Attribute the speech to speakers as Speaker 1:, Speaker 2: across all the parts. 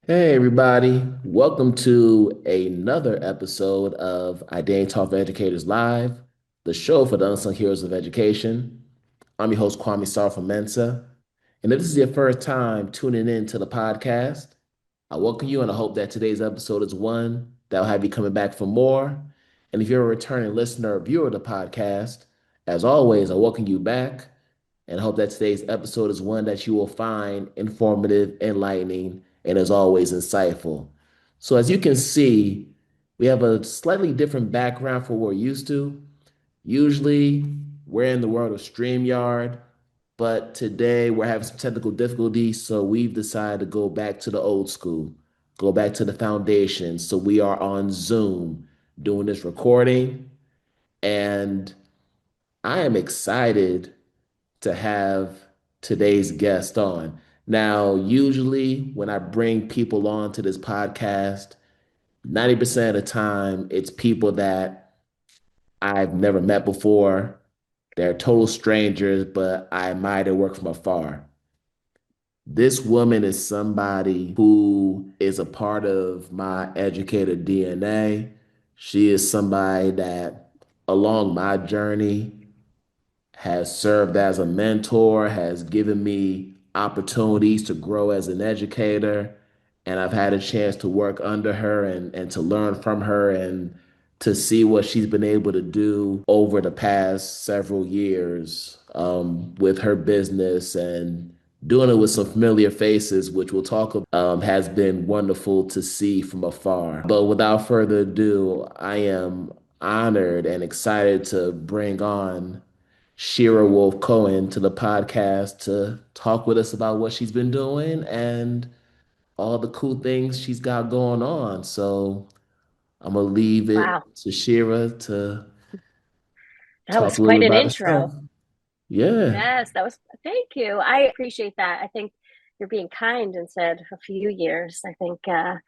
Speaker 1: Hey everybody, welcome to another episode of IDTALK for Educators Live, the show for the unsung heroes of education. I'm your host, Kwame Sarfo-Mensah, and if this is your first time tuning in to the podcast, I welcome you and I hope that today's episode is one that will have you coming back for more. And if you're a returning listener or viewer of the podcast, as always, I welcome you back and hope that today's episode is one that you will find informative, enlightening, and as always, insightful. So, as you can see, we have a slightly different background for what we're used to. Usually, we're in the world of StreamYard, but today we're having some technical difficulties, so we've decided to go back to the old school, go back to the foundation. So, we are on Zoom doing this recording, and I am excited to have today's guest on. Now, usually when I bring people on to this podcast, 90% of the time it's people that I've never met before. They're total strangers, but I admire their work from afar. This woman is somebody who is a part of my educator DNA. She is somebody that, along my journey, has served as a mentor, has given me opportunities to grow as an educator. And I've had a chance to work under her and to learn from her and to see what she's been able to do over the past several years with her business and doing it with some familiar faces, which we'll talk about, has been wonderful to see from afar. But without further ado, I am honored and excited to bring on Shira Woolf Cohen to the podcast to talk with us about what she's been doing and all the cool things she's got going on. So I'm gonna leave it
Speaker 2: Wow,
Speaker 1: to Shira to
Speaker 2: that
Speaker 1: talk
Speaker 2: was
Speaker 1: a little
Speaker 2: quite
Speaker 1: bit
Speaker 2: an
Speaker 1: about
Speaker 2: intro.
Speaker 1: herself. Yeah.
Speaker 2: Yes, thank you. I appreciate that. I think you're being kind and said a few years. I think if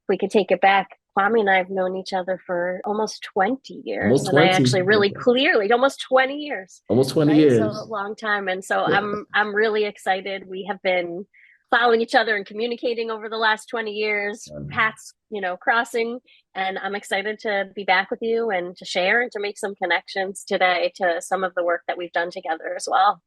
Speaker 2: we could take it back, Kwame and I have known each other for almost 20 years.
Speaker 1: Almost
Speaker 2: And I
Speaker 1: 20.
Speaker 2: actually really clearly, almost 20 years,
Speaker 1: Almost 20
Speaker 2: right? So a
Speaker 1: years.
Speaker 2: long time. And so
Speaker 1: Yeah.
Speaker 2: I'm really excited. We have been following each other and communicating over the last 20 years, paths, crossing. And I'm excited to be back with you and to share and to make some connections today to some of the work that we've done together as well.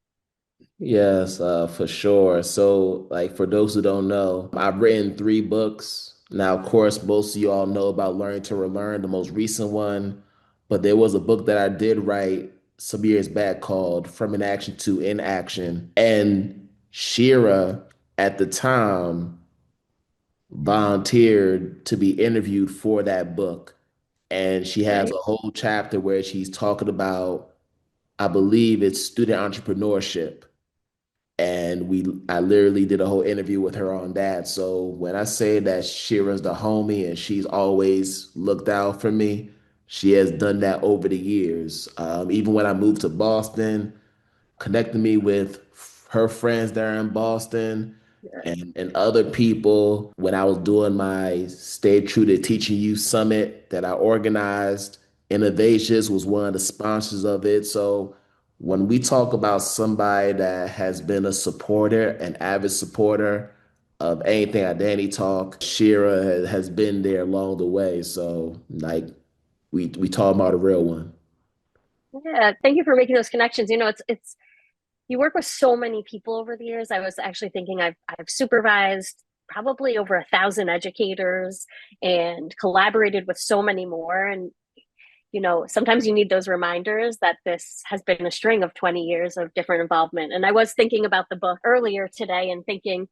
Speaker 1: Yes, for sure. So, like, for those who don't know, I've written three books. Now, of course, most of you all know about Learn to Relearn, the most recent one, but there was a book that I did write some years back called From Inaction to Inaction. And Shira, at the time, volunteered to be interviewed for that book. And she has a
Speaker 2: Great.
Speaker 1: whole chapter where she's talking about, I believe it's student entrepreneurship, and I literally did a whole interview with her on that. So when I say that Shira's the homie and she's always looked out for me, she has done that over the years. Even when I moved to Boston, connected me with her friends there in Boston
Speaker 2: Yeah.
Speaker 1: and other people when I was doing my Stay True to Teaching You Summit that I organized. Innovageous was one of the sponsors of it. So when we talk about somebody that has been a supporter, an avid supporter of anything Identity Talk, Shira has been there along the way. So like we talk about a real one.
Speaker 2: Yeah. Thank you for making those connections. It's you work with so many people over the years. I was actually thinking I've supervised probably over 1,000 educators and collaborated with so many more. And sometimes you need those reminders that this has been a string of 20 years of different involvement. And I was thinking about the book earlier today and thinking,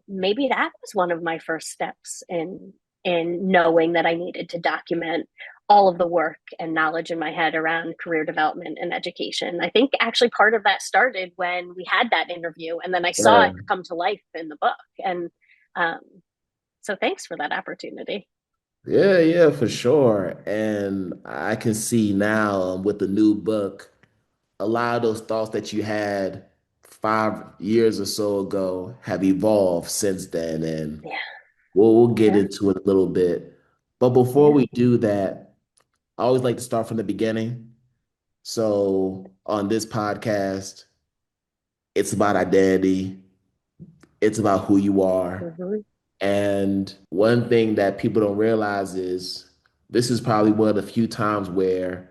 Speaker 2: maybe that was one of my first steps in knowing that I needed to document all of the work and knowledge in my head around career development and education. I think actually part of that started when we had that interview, and then I saw
Speaker 1: Yeah.
Speaker 2: it come to life in the book. And um, so thanks for that opportunity.
Speaker 1: Yeah, yeah, for sure. And I can see now with the new book, a lot of those thoughts that you had 5 years or so ago have evolved since then. And
Speaker 2: Yeah,
Speaker 1: we'll get
Speaker 2: yeah,
Speaker 1: into it a little bit. But before
Speaker 2: yeah.
Speaker 1: we do that, I always like to start from the beginning. So on this podcast, it's about identity, it's about who you are.
Speaker 2: Mm-hmm.
Speaker 1: And one thing that people don't realize is this is probably one of the few times where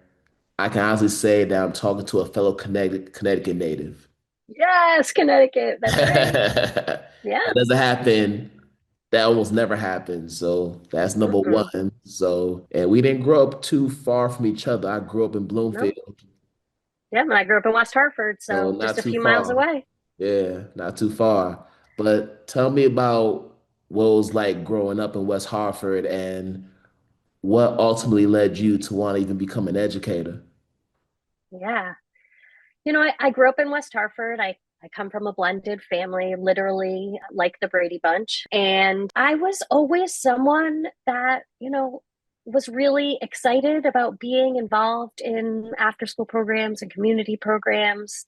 Speaker 1: I can honestly say that I'm talking to a fellow Connecticut native.
Speaker 2: Yes, Connecticut. That's right.
Speaker 1: That
Speaker 2: Yeah.
Speaker 1: doesn't happen. That almost never happens. So that's number
Speaker 2: Mm-mm.
Speaker 1: one. So, and we didn't grow up too far from each other. I grew up in
Speaker 2: No.
Speaker 1: Bloomfield,
Speaker 2: Yeah, and I grew up in West Hartford,
Speaker 1: so
Speaker 2: so
Speaker 1: not
Speaker 2: just a
Speaker 1: too
Speaker 2: few miles
Speaker 1: far.
Speaker 2: away.
Speaker 1: Yeah, not too far. But tell me about what it was like growing up in West Hartford and what ultimately led you to want to even become an educator.
Speaker 2: Yeah. I grew up in West Hartford. I come from a blended family, literally like the Brady Bunch. And I was always someone that, was really excited about being involved in after school programs and community programs.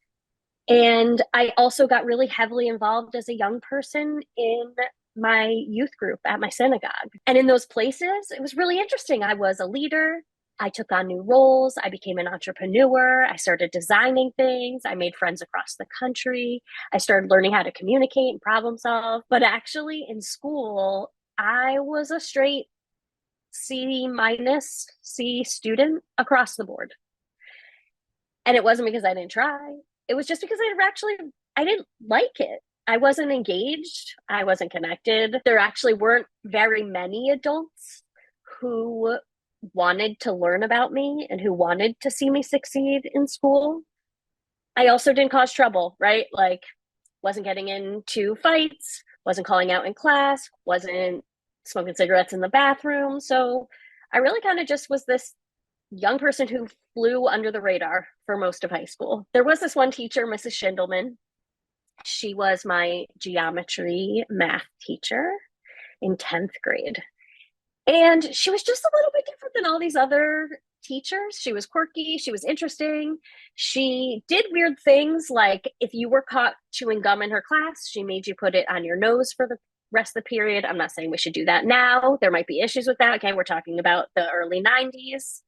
Speaker 2: And I also got really heavily involved as a young person in my youth group at my synagogue. And in those places, it was really interesting. I was a leader. I took on new roles. I became an entrepreneur. I started designing things. I made friends across the country. I started learning how to communicate and problem solve. But actually, in school, I was a straight C minus C student across the board. And it wasn't because I didn't try. It was just because I didn't like it. I wasn't engaged. I wasn't connected. There actually weren't very many adults who wanted to learn about me and who wanted to see me succeed in school. I also didn't cause trouble, right? Like, wasn't getting into fights, wasn't calling out in class, wasn't smoking cigarettes in the bathroom. So I really kind of just was this young person who flew under the radar for most of high school. There was this one teacher, Mrs. Schindelman. She was my geometry math teacher in 10th grade. And she was just a little bit different than all these other teachers. She was quirky, she was interesting. She did weird things like if you were caught chewing gum in her class, she made you put it on your nose for the rest of the period. I'm not saying we should do that now. There might be issues with that. Okay, we're talking about the early 90s.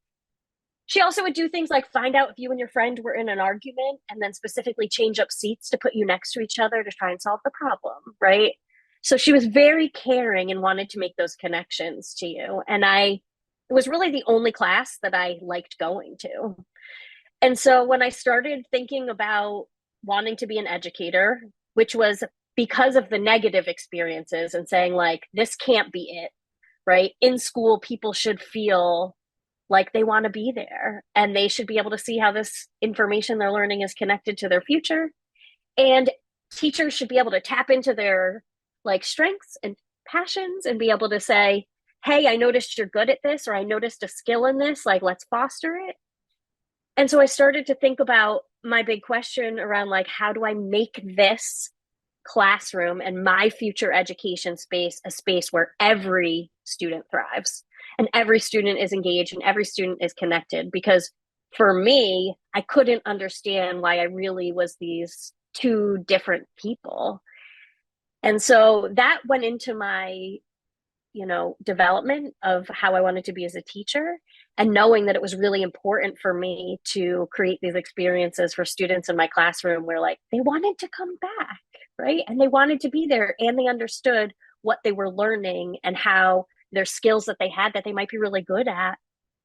Speaker 2: She also would do things like find out if you and your friend were in an argument and then specifically change up seats to put you next to each other to try and solve the problem, right? So she was very caring and wanted to make those connections to you. And it was really the only class that I liked going to. And so when I started thinking about wanting to be an educator, which was because of the negative experiences and saying, like, this can't be it, right? In school, people should feel like they want to be there and they should be able to see how this information they're learning is connected to their future. And teachers should be able to tap into their like strengths and passions and be able to say, hey, I noticed you're good at this, or I noticed a skill in this, like let's foster it. And so I started to think about my big question around like, how do I make this classroom and my future education space a space where every student thrives and every student is engaged and every student is connected? Because for me, I couldn't understand why I really was these two different people. And so that went into my development of how I wanted to be as a teacher, and knowing that it was really important for me to create these experiences for students in my classroom where like they wanted to come back, right? And they wanted to be there and they understood what they were learning and how their skills that they had that they might be really good at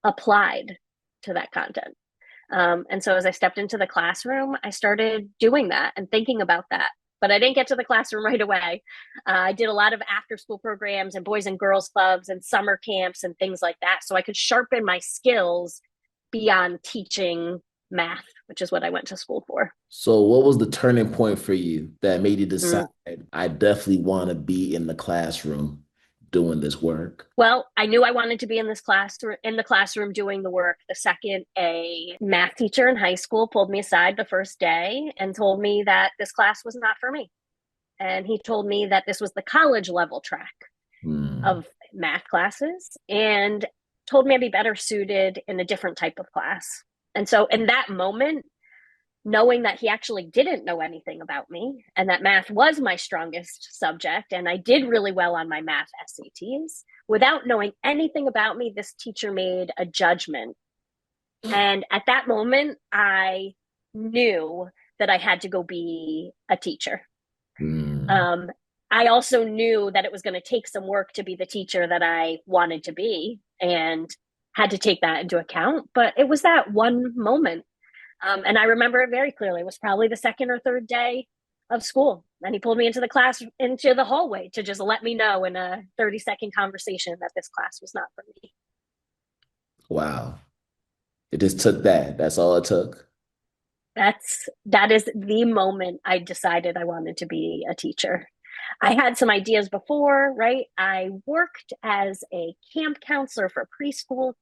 Speaker 2: applied to that content. And so as I stepped into the classroom, I started doing that and thinking about that. But I didn't get to the classroom right away. I did a lot of after school programs and boys and girls clubs and summer camps and things like that. So I could sharpen my skills beyond teaching math, which is what I went to school for.
Speaker 1: So, what was the turning point for you that made you decide
Speaker 2: Mm.
Speaker 1: I definitely want to be in the classroom doing this work?
Speaker 2: Well, I knew I wanted to be in the classroom doing the work the second a math teacher in high school pulled me aside the first day and told me that this class was not for me. And he told me that this was the college level track
Speaker 1: Hmm.
Speaker 2: of math classes and told me I'd be better suited in a different type of class. And so in that moment, knowing that he actually didn't know anything about me and that math was my strongest subject and I did really well on my math SATs, without knowing anything about me, this teacher made a judgment. And at that moment, I knew that I had to go be a teacher.
Speaker 1: Hmm.
Speaker 2: Um, I also knew that it was going to take some work to be the teacher that I wanted to be and had to take that into account. But it was that one moment. And I remember it very clearly. It was probably the second or third day of school. And he pulled me into the class, into the hallway to just let me know in a 30-second conversation that this class was not for me.
Speaker 1: Wow. It just took that. That's all it took.
Speaker 2: That is the moment I decided I wanted to be a teacher. I had some ideas before, right? I worked as a camp counselor for preschool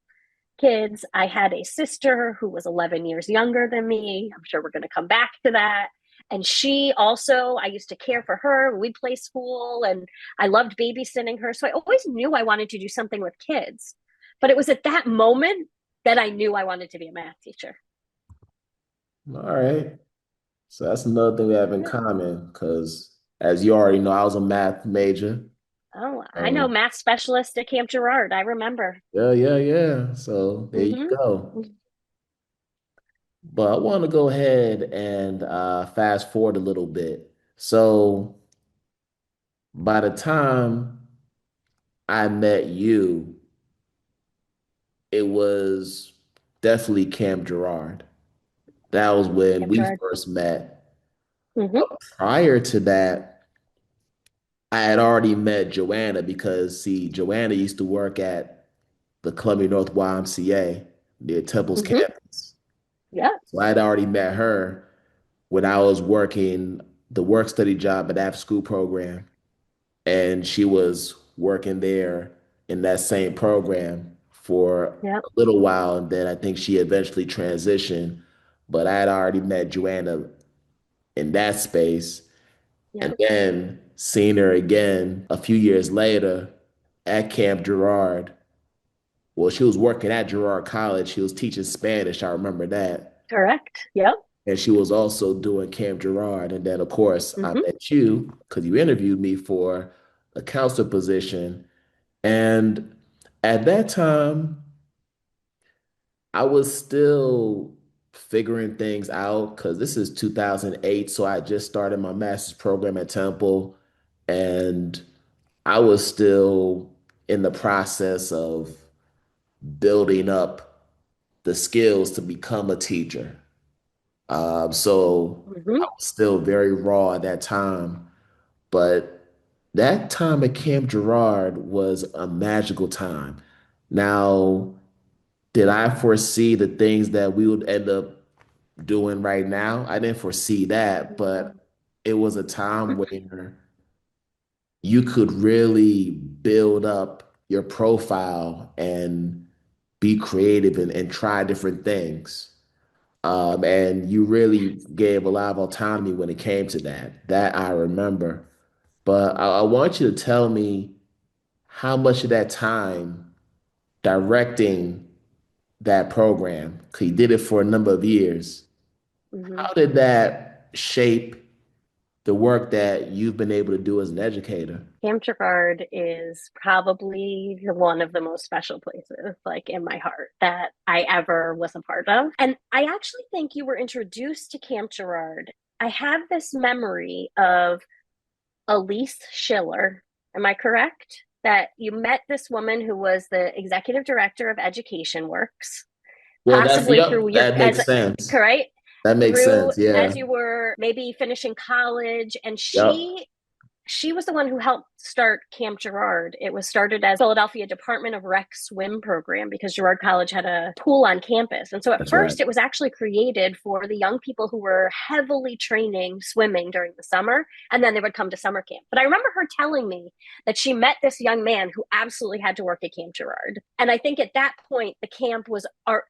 Speaker 2: kids. I had a sister who was 11 years younger than me. I'm sure we're going to come back to that. And she also, I used to care for her. We'd play school and I loved babysitting her. So I always knew I wanted to do something with kids. But it was at that moment that I knew I wanted to be a math teacher.
Speaker 1: All right. So that's another thing we have in
Speaker 2: Yeah.
Speaker 1: common because, as you already know, I was a math major.
Speaker 2: Oh, I know
Speaker 1: Um,
Speaker 2: math specialist at Camp Girard. I remember.
Speaker 1: yeah, yeah, yeah. So there you
Speaker 2: Mm-hmm.
Speaker 1: go. But I want to go ahead and fast forward a little bit. So by the time I met you, it was definitely Camp Girard. That was when
Speaker 2: Camp
Speaker 1: we
Speaker 2: Girard.
Speaker 1: first met.
Speaker 2: Mm-hmm.
Speaker 1: Prior to that, I had already met Joanna because, see, Joanna used to work at the Columbia North YMCA near Temple's
Speaker 2: Mm-hmm.
Speaker 1: campus.
Speaker 2: Yeah.
Speaker 1: So I had already met her when I was working the work study job at after school program. And she was working there in that same program for
Speaker 2: Yeah.
Speaker 1: a little while. And then I think she eventually transitioned. But I had already met Joanna in that space.
Speaker 2: Yeah.
Speaker 1: And then seen her again a few years later at Camp Girard. Well, she was working at Girard College. She was teaching Spanish. I remember that.
Speaker 2: Correct. Yep.
Speaker 1: And she was also doing Camp Girard. And then, of course, I
Speaker 2: Mm-hmm.
Speaker 1: met you because you interviewed me for a counselor position. And at that time, I was still figuring things out because this is 2008. So I just started my master's program at Temple. And I was still in the process of building up the skills to become a teacher. So
Speaker 2: Mm-hmm.
Speaker 1: I was still very raw at that time. But that time at Camp Girard was a magical time. Now, did I foresee the things that we would end up doing right now? I didn't foresee that, but it was a time where you could really build up your profile and be creative and try different things. And you really gave a lot of autonomy when it came to that. That I remember. But I want you to tell me how much of that time directing that program, 'cause you did it for a number of years.
Speaker 2: Mm-hmm.
Speaker 1: How did that shape the work that you've been able to do as an educator?
Speaker 2: Camp Girard is probably one of the most special places, like in my heart, that I ever was a part of. And I actually think you were introduced to Camp Girard. I have this memory of Elise Schiller. Am I correct? That you met this woman who was the executive director of Education Works,
Speaker 1: Well, that's
Speaker 2: possibly
Speaker 1: yep,
Speaker 2: through your
Speaker 1: that
Speaker 2: as
Speaker 1: makes sense.
Speaker 2: correct
Speaker 1: That makes
Speaker 2: through
Speaker 1: sense. Yeah.
Speaker 2: as you were maybe finishing college, and
Speaker 1: Yep.
Speaker 2: she was the one who helped start Camp Girard. It was started as Philadelphia Department of Rec swim program because Girard College had a pool on campus. And so at
Speaker 1: That's right.
Speaker 2: first it was actually created for the young people who were heavily training swimming during the summer. And then they would come to summer camp. But I remember her telling me that she met this young man who absolutely had to work at Camp Girard. And I think at that point, the camp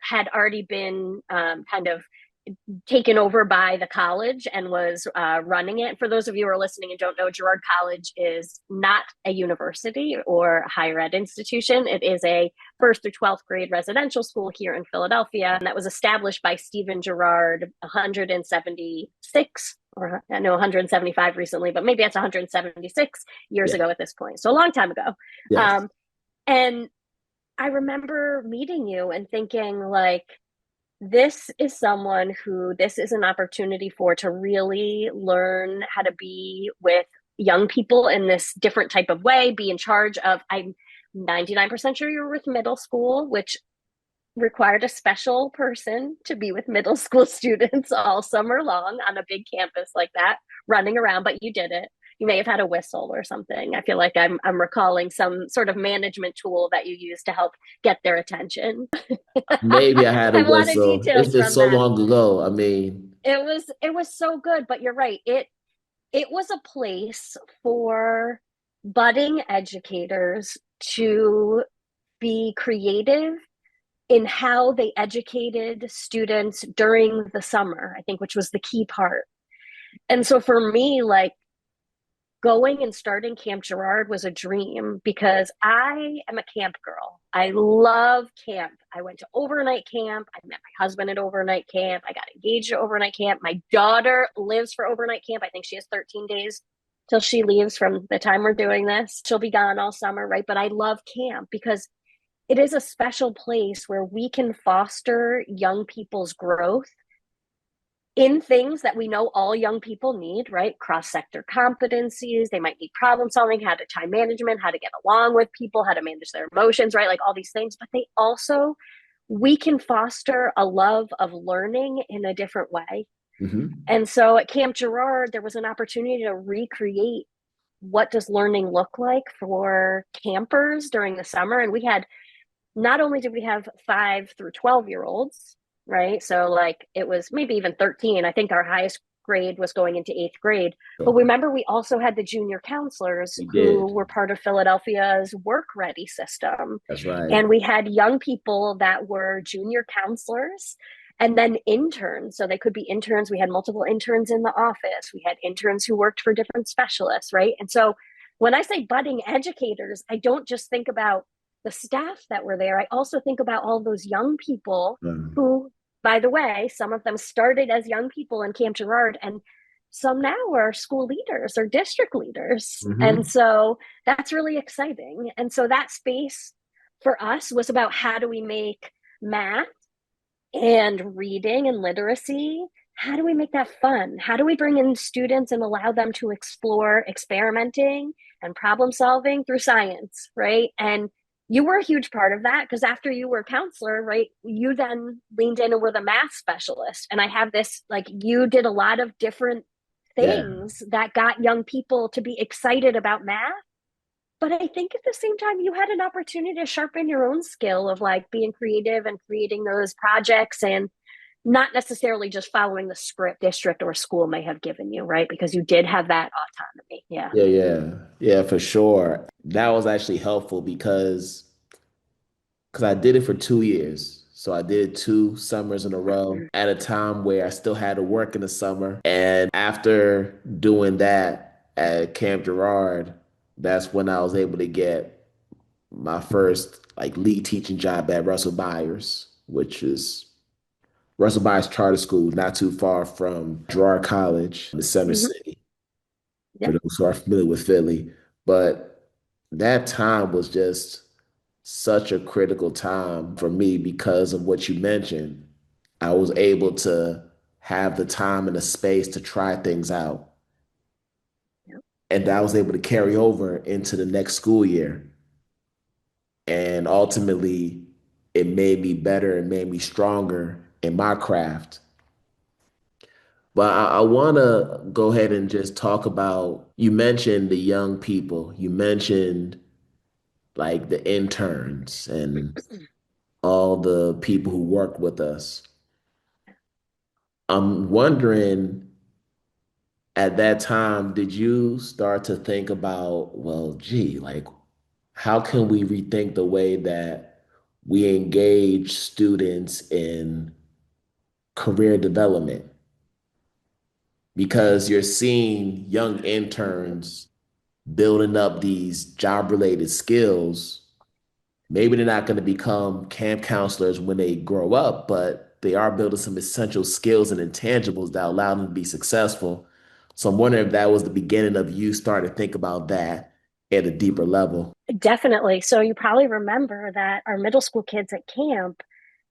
Speaker 2: had already been kind of taken over by the college and was running it. For those of you who are listening and don't know, Girard College is not a university or higher ed institution. It is a first through 12th grade residential school here in Philadelphia. And that was established by Stephen Girard 176, or I know 175 recently, but maybe that's 176 years
Speaker 1: Yeah.
Speaker 2: ago at this point. So a long time ago.
Speaker 1: Yes.
Speaker 2: Um, and I remember meeting you and thinking, like, this is someone who this is an opportunity for to really learn how to be with young people in this different type of way, be in charge of, I'm 99% sure you were with middle school, which required a special person to be with middle school students all summer long on a big campus like that, running around, but you did it. You may have had a whistle or something. I feel like I'm recalling some sort of management tool that you use to help get their attention.
Speaker 1: Maybe I had
Speaker 2: I
Speaker 1: a
Speaker 2: have a lot of
Speaker 1: whistle.
Speaker 2: details
Speaker 1: It's
Speaker 2: from
Speaker 1: so
Speaker 2: that.
Speaker 1: long ago. I mean,
Speaker 2: It was so good, but you're right. It was a place for budding educators to be creative in how they educated students during the summer, I think, which was the key part. And so for me, like, going and starting Camp Girard was a dream because I am a camp girl. I love camp. I went to overnight camp. I met my husband at overnight camp. I got engaged at overnight camp. My daughter lives for overnight camp. I think she has 13 days till she leaves from the time we're doing this. She'll be gone all summer, right? But I love camp because it is a special place where we can foster young people's growth in things that we know all young people need, right? Cross-sector competencies. They might need problem solving, how to time management, how to get along with people, how to manage their emotions, right? Like all these things. But they also, we can foster a love of learning in a different way.
Speaker 1: mhm.
Speaker 2: And so at Camp Girard, there was an opportunity to recreate what does learning look like for campers during the summer. And we had, not only did we have 5 through 12-year-olds, right? So like it was maybe even 13. I think our highest grade was going into 8th grade. But
Speaker 1: So
Speaker 2: remember, we also had the junior counselors
Speaker 1: we
Speaker 2: who
Speaker 1: did.
Speaker 2: were part of Philadelphia's work ready system.
Speaker 1: That's right.
Speaker 2: And we had young people that were junior counselors and then interns. So they could be interns. We had multiple interns in the office. We had interns who worked for different specialists, right? And so when I say budding educators, I don't just think about the staff that were there. I also think about all those young people
Speaker 1: Um,
Speaker 2: who, by the way, some of them started as young people in Camp Girard, and some now are school leaders or district leaders. And
Speaker 1: mhm.
Speaker 2: so that's really exciting. And so that space for us was about how do we make math and reading and literacy, how do we make that fun? How do we bring in students and allow them to explore experimenting and problem solving through science, right? And you were a huge part of that because after you were a counselor, right, you then leaned in and were the math specialist. And I have this, like, you did a lot of different
Speaker 1: Yeah.
Speaker 2: things that got young people to be excited about math. But I think at the same time, you had an opportunity to sharpen your own skill of like being creative and creating those projects and not necessarily just following the script district or school may have given you, right? Because you did have that autonomy. Yeah.
Speaker 1: Yeah, yeah. Yeah, for sure. That was actually helpful because I did it for 2 years. So I did 2 summers in a row at a time where I still had to work in the summer. And after doing that at Camp Girard, that's when I was able to get my first like lead teaching job at Russell Byers, which is Russell Byers Charter School, not too far from Girard College in the Center
Speaker 2: Mm-hmm.
Speaker 1: City, for
Speaker 2: Yep.
Speaker 1: those who are familiar with Philly. But that time was just such a critical time for me because of what you mentioned. I was able to have the time and the space to try things out.
Speaker 2: Yep.
Speaker 1: And I was able to carry over into the next school year. And ultimately, it made me better and made me stronger in my craft. But I want to go ahead and just talk about, you mentioned the young people, you mentioned like the interns and all the people who work with us. I'm wondering at that time, did you start to think about, well, gee, like, how can we rethink the way that we engage students in career development? Because you're seeing young interns building up these job related skills. Maybe they're not going to become camp counselors when they grow up, but they are building some essential skills and intangibles that allow them to be successful. So I'm wondering if that was the beginning of you starting to think about that at a deeper level.
Speaker 2: Definitely. So you probably remember that our middle school kids at camp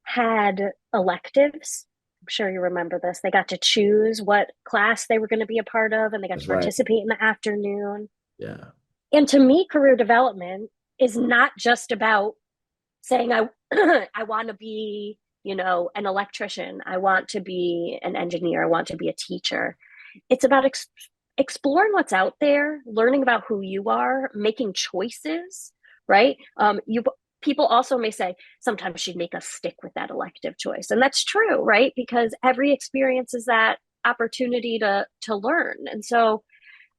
Speaker 2: had electives sure you remember this. They got to choose what class they were going to be a part of, and they got to
Speaker 1: That's right.
Speaker 2: participate in the afternoon.
Speaker 1: Yeah.
Speaker 2: And to me, career development is not just about saying I want to be, an electrician. I want to be an engineer. I want to be a teacher. It's about exploring what's out there, learning about who you are, making choices, right? You People also may say sometimes she'd make us stick with that elective choice, and that's true, right? Because every experience is that opportunity to learn. And so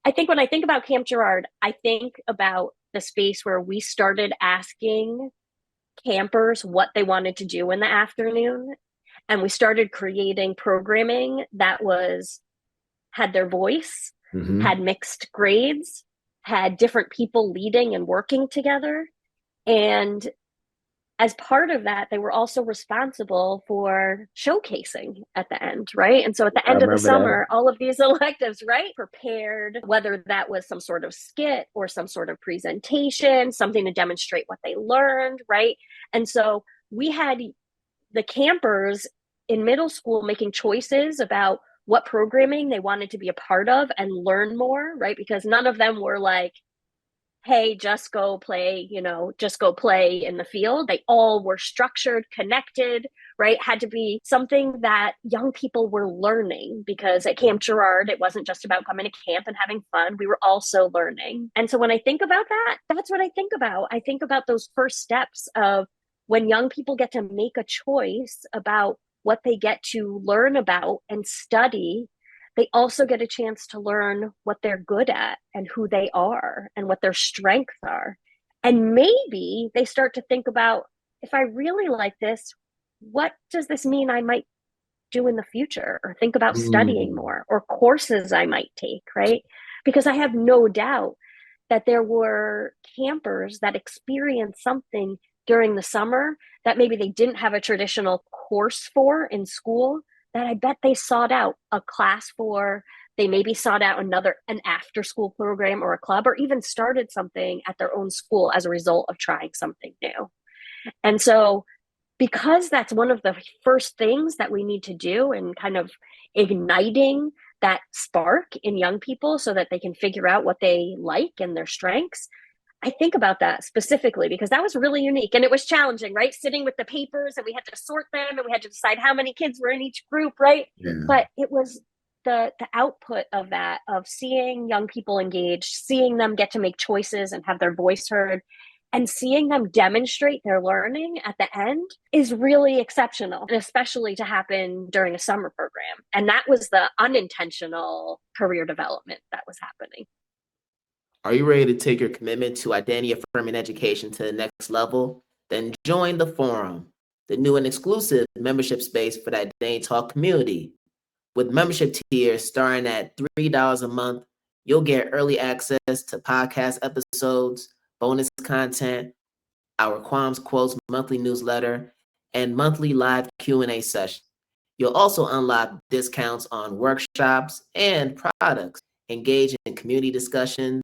Speaker 2: I think when I think about Camp Girard, I think about the space where we started asking campers what they wanted to do in the afternoon, and we started creating programming that was had their voice, had
Speaker 1: Hmm.
Speaker 2: mixed grades, had different people leading and working together. And as part of that, they were also responsible for showcasing at the end, right? And so at the
Speaker 1: I
Speaker 2: end of the
Speaker 1: remember that.
Speaker 2: summer, all of these electives, right, prepared, whether that was some sort of skit or some sort of presentation, something to demonstrate what they learned, right? And so we had the campers in middle school making choices about what programming they wanted to be a part of and learn more, right? Because none of them were like, hey, just go play, just go play in the field. They all were structured, connected, right? Had to be something that young people were learning, because at Camp Girard, it wasn't just about coming to camp and having fun. We were also learning. And so when I think about that, that's what I think about. I think about those first steps of when young people get to make a choice about what they get to learn about and study. They also get a chance to learn what they're good at and who they are and what their strengths are. And maybe they start to think about, if I really like this, what does this mean I might do in the future, or think about studying
Speaker 1: Mm.
Speaker 2: more, or courses I might take, right? Because I have no doubt that there were campers that experienced something during the summer that maybe they didn't have a traditional course for in school, that I bet they sought out a class for. They maybe sought out an after school program or a club, or even started something at their own school as a result of trying something new. And so, because that's one of the first things that we need to do in kind of igniting that spark in young people so that they can figure out what they like and their strengths, I think about that specifically because that was really unique and it was challenging, right? Sitting with the papers and we had to sort them and we had to decide how many kids were in each group, right?
Speaker 1: Yeah.
Speaker 2: But it was the output of that, of seeing young people engaged, seeing them get to make choices and have their voice heard, and seeing them demonstrate their learning at the end is really exceptional, and especially to happen during a summer program. And that was the unintentional career development that was happening.
Speaker 1: Are you ready to take your commitment to identity affirming education to the next level? Then join the forum, the new and exclusive membership space for the Identity Talk community. With membership tiers starting at $3 a month, you'll get early access to podcast episodes, bonus content, our Quam's Quotes monthly newsletter, and monthly live Q&A sessions. You'll also unlock discounts on workshops and products, engage in community discussions,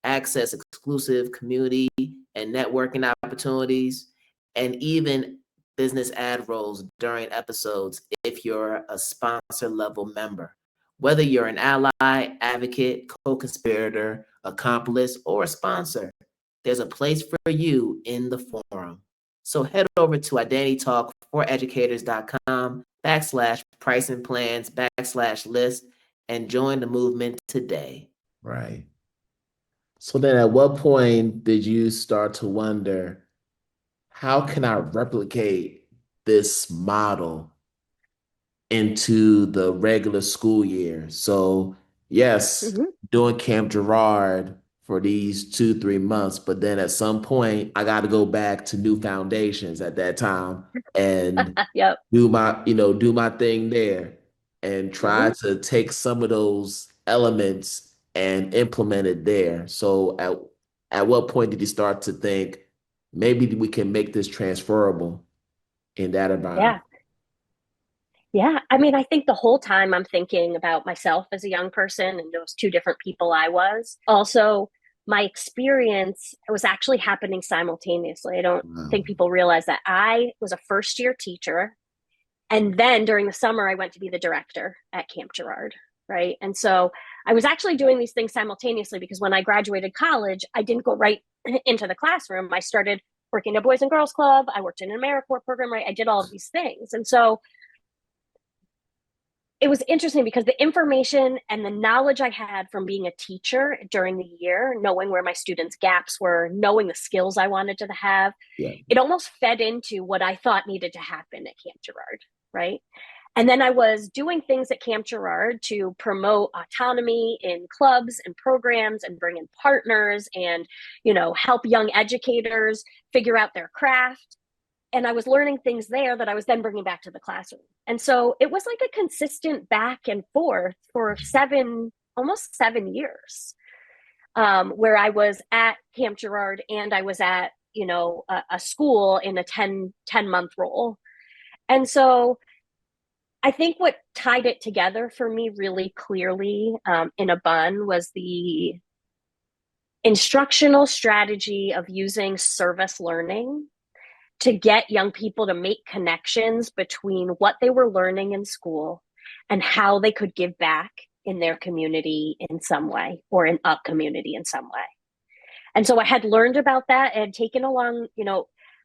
Speaker 1: access exclusive community and networking opportunities, and even business ad roles during episodes if you're a sponsor level member. Whether you're an ally, advocate, co-conspirator, accomplice, or a sponsor, there's a place for you in the forum. So head over to identitytalk4educators.com/pricing plans/list and join the movement today. Right. So then at what point did you start to wonder, how can I replicate this model into the regular school year? So yes,
Speaker 2: Mm-hmm.
Speaker 1: doing Camp Girard for these 2, 3 months, but then at some point I got to go back to new foundations at that time and
Speaker 2: Yep.
Speaker 1: do my thing there and try
Speaker 2: Mm-hmm.
Speaker 1: to take some of those elements and implement it there. So at what point did you start to think maybe we can make this transferable in that environment?
Speaker 2: Yeah. Yeah. I mean, I think the whole time I'm thinking about myself as a young person and those two different people I was. Also, my experience was actually happening simultaneously. I don't
Speaker 1: Wow.
Speaker 2: think people realize that I was a first year teacher And then during the summer, I went to be the director at Camp Girard, right? And so I was actually doing these things simultaneously because when I graduated college, I didn't go right into the classroom. I started working at Boys and Girls Club. I worked in an AmeriCorps program, right? I did all of these things. And so it was interesting because the information and the knowledge I had from being a teacher during the year, knowing where my students' gaps were, knowing the skills I wanted to have,
Speaker 1: Yeah.
Speaker 2: it almost fed into what I thought needed to happen at Camp Girard, right? And then I was doing things at Camp Girard to promote autonomy in clubs and programs and bring in partners and, help young educators figure out their craft. And I was learning things there that I was then bringing back to the classroom. And so it was like a consistent back and forth for almost 7 years, where I was at Camp Girard and I was at, a school in a 10-month role. And so I think what tied it together for me really clearly in a bun was the instructional strategy of using service learning to get young people to make connections between what they were learning in school and how they could give back in their community in some way or in a community in some way. And so I had learned about that and taken along,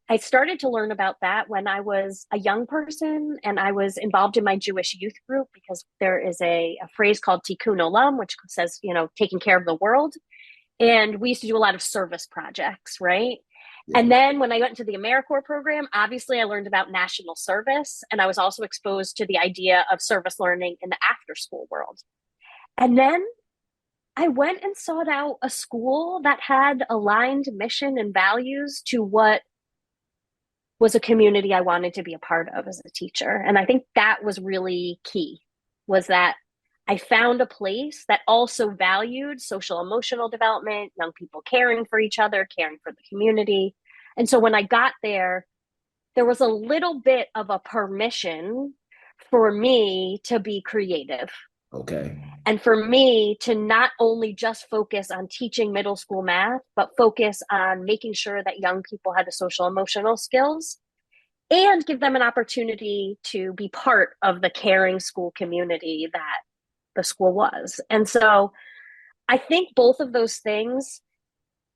Speaker 2: I started to learn about that when I was a young person and I was involved in my Jewish youth group because there is a phrase called tikkun olam, which says, taking care of the world. And we used to do a lot of service projects, right?
Speaker 1: Yeah.
Speaker 2: And then when I went into the AmeriCorps program, obviously I learned about national service. And I was also exposed to the idea of service learning in the after school world. And then I went and sought out a school that had aligned mission and values to what was a community I wanted to be a part of as a teacher. And I think that was really key, was that I found a place that also valued social emotional development, young people caring for each other, caring for the community. And so when I got there was a little bit of a permission for me to be creative.
Speaker 1: Okay.
Speaker 2: And for me to not only just focus on teaching middle school math, but focus on making sure that young people had the social emotional skills and give them an opportunity to be part of the caring school community that the school was. And so I think both of those things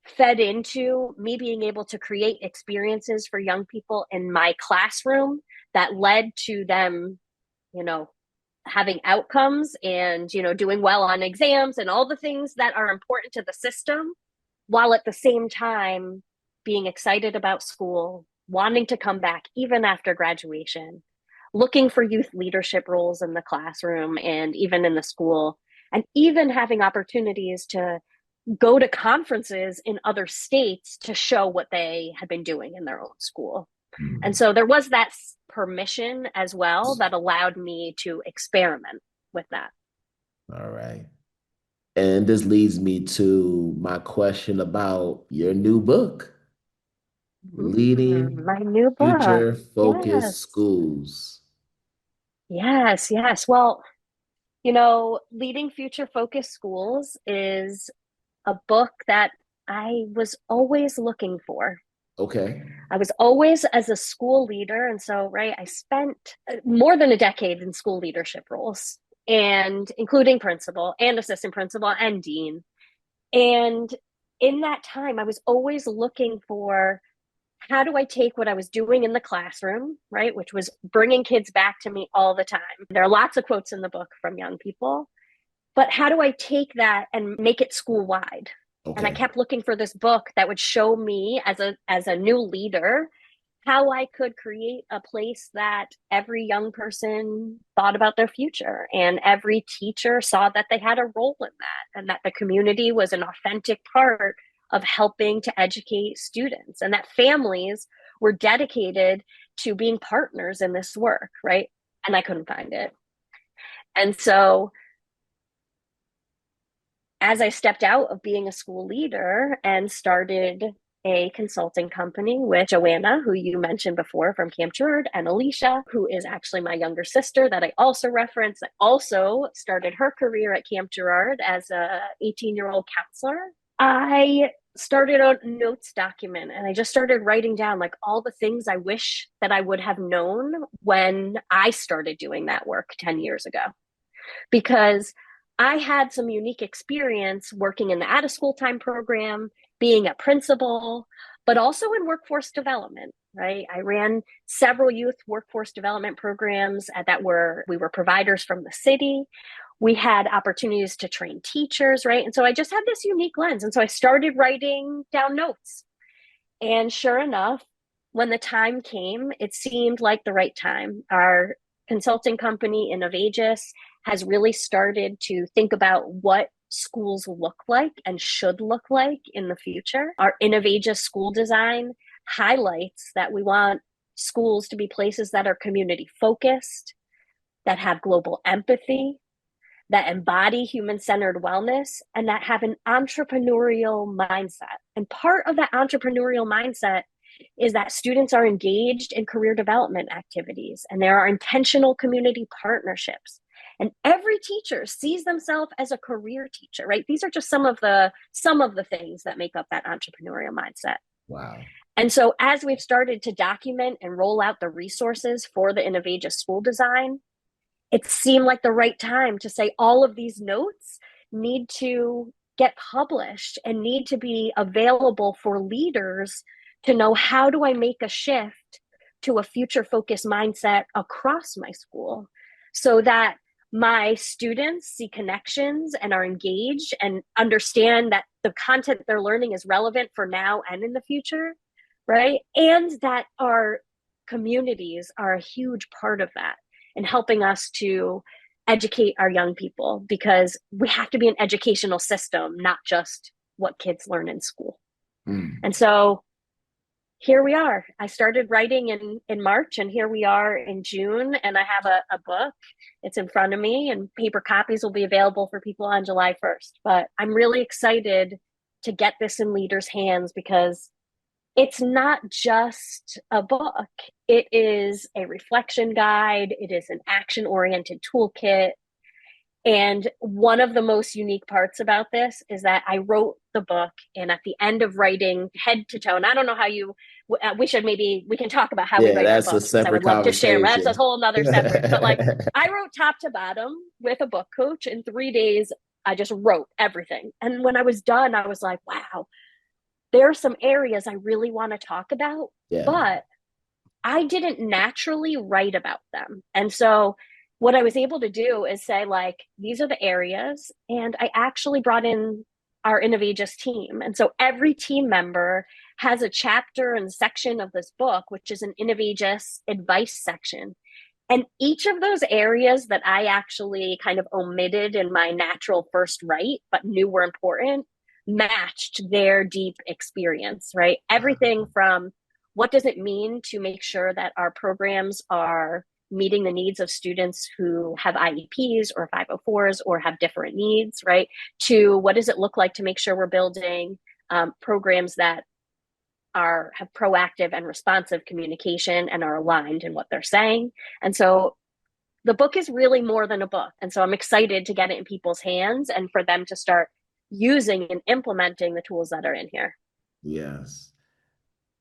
Speaker 2: fed into me being able to create experiences for young people in my classroom that led to them, having outcomes and, doing well on exams and all the things that are important to the system, while at the same time being excited about school, wanting to come back even after graduation, looking for youth leadership roles in the classroom and even in the school, and even having opportunities to go to conferences in other states to show what they had been doing in their own school. And so there was that permission as well that allowed me to experiment with that.
Speaker 1: All right. And this leads me to my question about your new book, Leading
Speaker 2: My new book.
Speaker 1: Future Focused
Speaker 2: Yes.
Speaker 1: Schools.
Speaker 2: Yes. Yes. Well, Leading Future Focused Schools is a book that I was always looking for.
Speaker 1: Okay.
Speaker 2: I was always as a school leader. And so, right, I spent more than a decade in school leadership roles, and including principal and assistant principal and dean. And in that time, I was always looking for, how do I take what I was doing in the classroom, right, which was bringing kids back to me all the time. There are lots of quotes in the book from young people, but how do I take that and make it school wide? And I
Speaker 1: Okay.
Speaker 2: kept looking for this book that would show me as a new leader how I could create a place that every young person thought about their future and every teacher saw that they had a role in that, and that the community was an authentic part of helping to educate students, and that families were dedicated to being partners in this work, right? And I couldn't find it. And so as I stepped out of being a school leader and started a consulting company with Joanna, who you mentioned before from Camp Girard, and Alicia, who is actually my younger sister that I also referenced, that also started her career at Camp Girard as a 18-year-old counselor. I started a notes document, and I just started writing down like all the things I wish that I would have known when I started doing that work 10 years ago. Because I had some unique experience working in the out of school time program, being a principal, but also in workforce development, right? I ran several youth workforce development programs we were providers from the city. We had opportunities to train teachers, right? And so I just had this unique lens. And so I started writing down notes. And sure enough, when the time came, it seemed like the right time. Our consulting company, Innovageous, has really started to think about what schools look like and should look like in the future. Our Innovageous school design highlights that we want schools to be places that are community focused, that have global empathy, that embody human-centered wellness, and that have an entrepreneurial mindset. And part of that entrepreneurial mindset is that students are engaged in career development activities, and there are intentional community partnerships. And every teacher sees themselves as a career teacher, right? These are just some of the things that make up that entrepreneurial mindset.
Speaker 1: Wow.
Speaker 2: And so as we've started to document and roll out the resources for the Innovageous school design, it seemed like the right time to say all of these notes need to get published and need to be available for leaders to know, how do I make a shift to a future focused mindset across my school so that my students see connections and are engaged and understand that the content they're learning is relevant for now and in the future, right? And that our communities are a huge part of that and helping us to educate our young people, because we have to be an educational system, not just what kids learn in school.
Speaker 1: Mm.
Speaker 2: And so here we are. I started writing in March, and here we are in June, and I have a book. It's in front of me, and paper copies will be available for people on July 1st. But I'm really excited to get this in leaders' hands, because it's not just a book. It is a reflection guide. It is an action-oriented toolkit. And one of the most unique parts about this is that I wrote the book, and at the end of writing head to toe, and I don't know how we can talk about how we
Speaker 1: Yeah,
Speaker 2: write our
Speaker 1: that's a
Speaker 2: books, because I
Speaker 1: separate
Speaker 2: would love to share. That's a
Speaker 1: conversation.
Speaker 2: whole nother separate, but like I wrote top to bottom with a book coach in 3 days. I just wrote everything. And when I was done, I was like, wow, there are some areas I really want to talk about,
Speaker 1: Yeah.
Speaker 2: but I didn't naturally write about them. And so what I was able to do is say, like, these are the areas. And I actually brought in our Innovageous team. And so every team member has a chapter and section of this book, which is an Innovageous advice section. And each of those areas that I actually kind of omitted in my natural first write, but knew were important, matched their deep experience, right? Everything from what does it mean to make sure that our programs are meeting the needs of students who have IEPs or 504s or have different needs, right? To what does it look like to make sure we're building programs that have proactive and responsive communication and are aligned in what they're saying. And so the book is really more than a book. And so I'm excited to get it in people's hands and for them to start using and implementing the tools that are in here.
Speaker 1: Yes.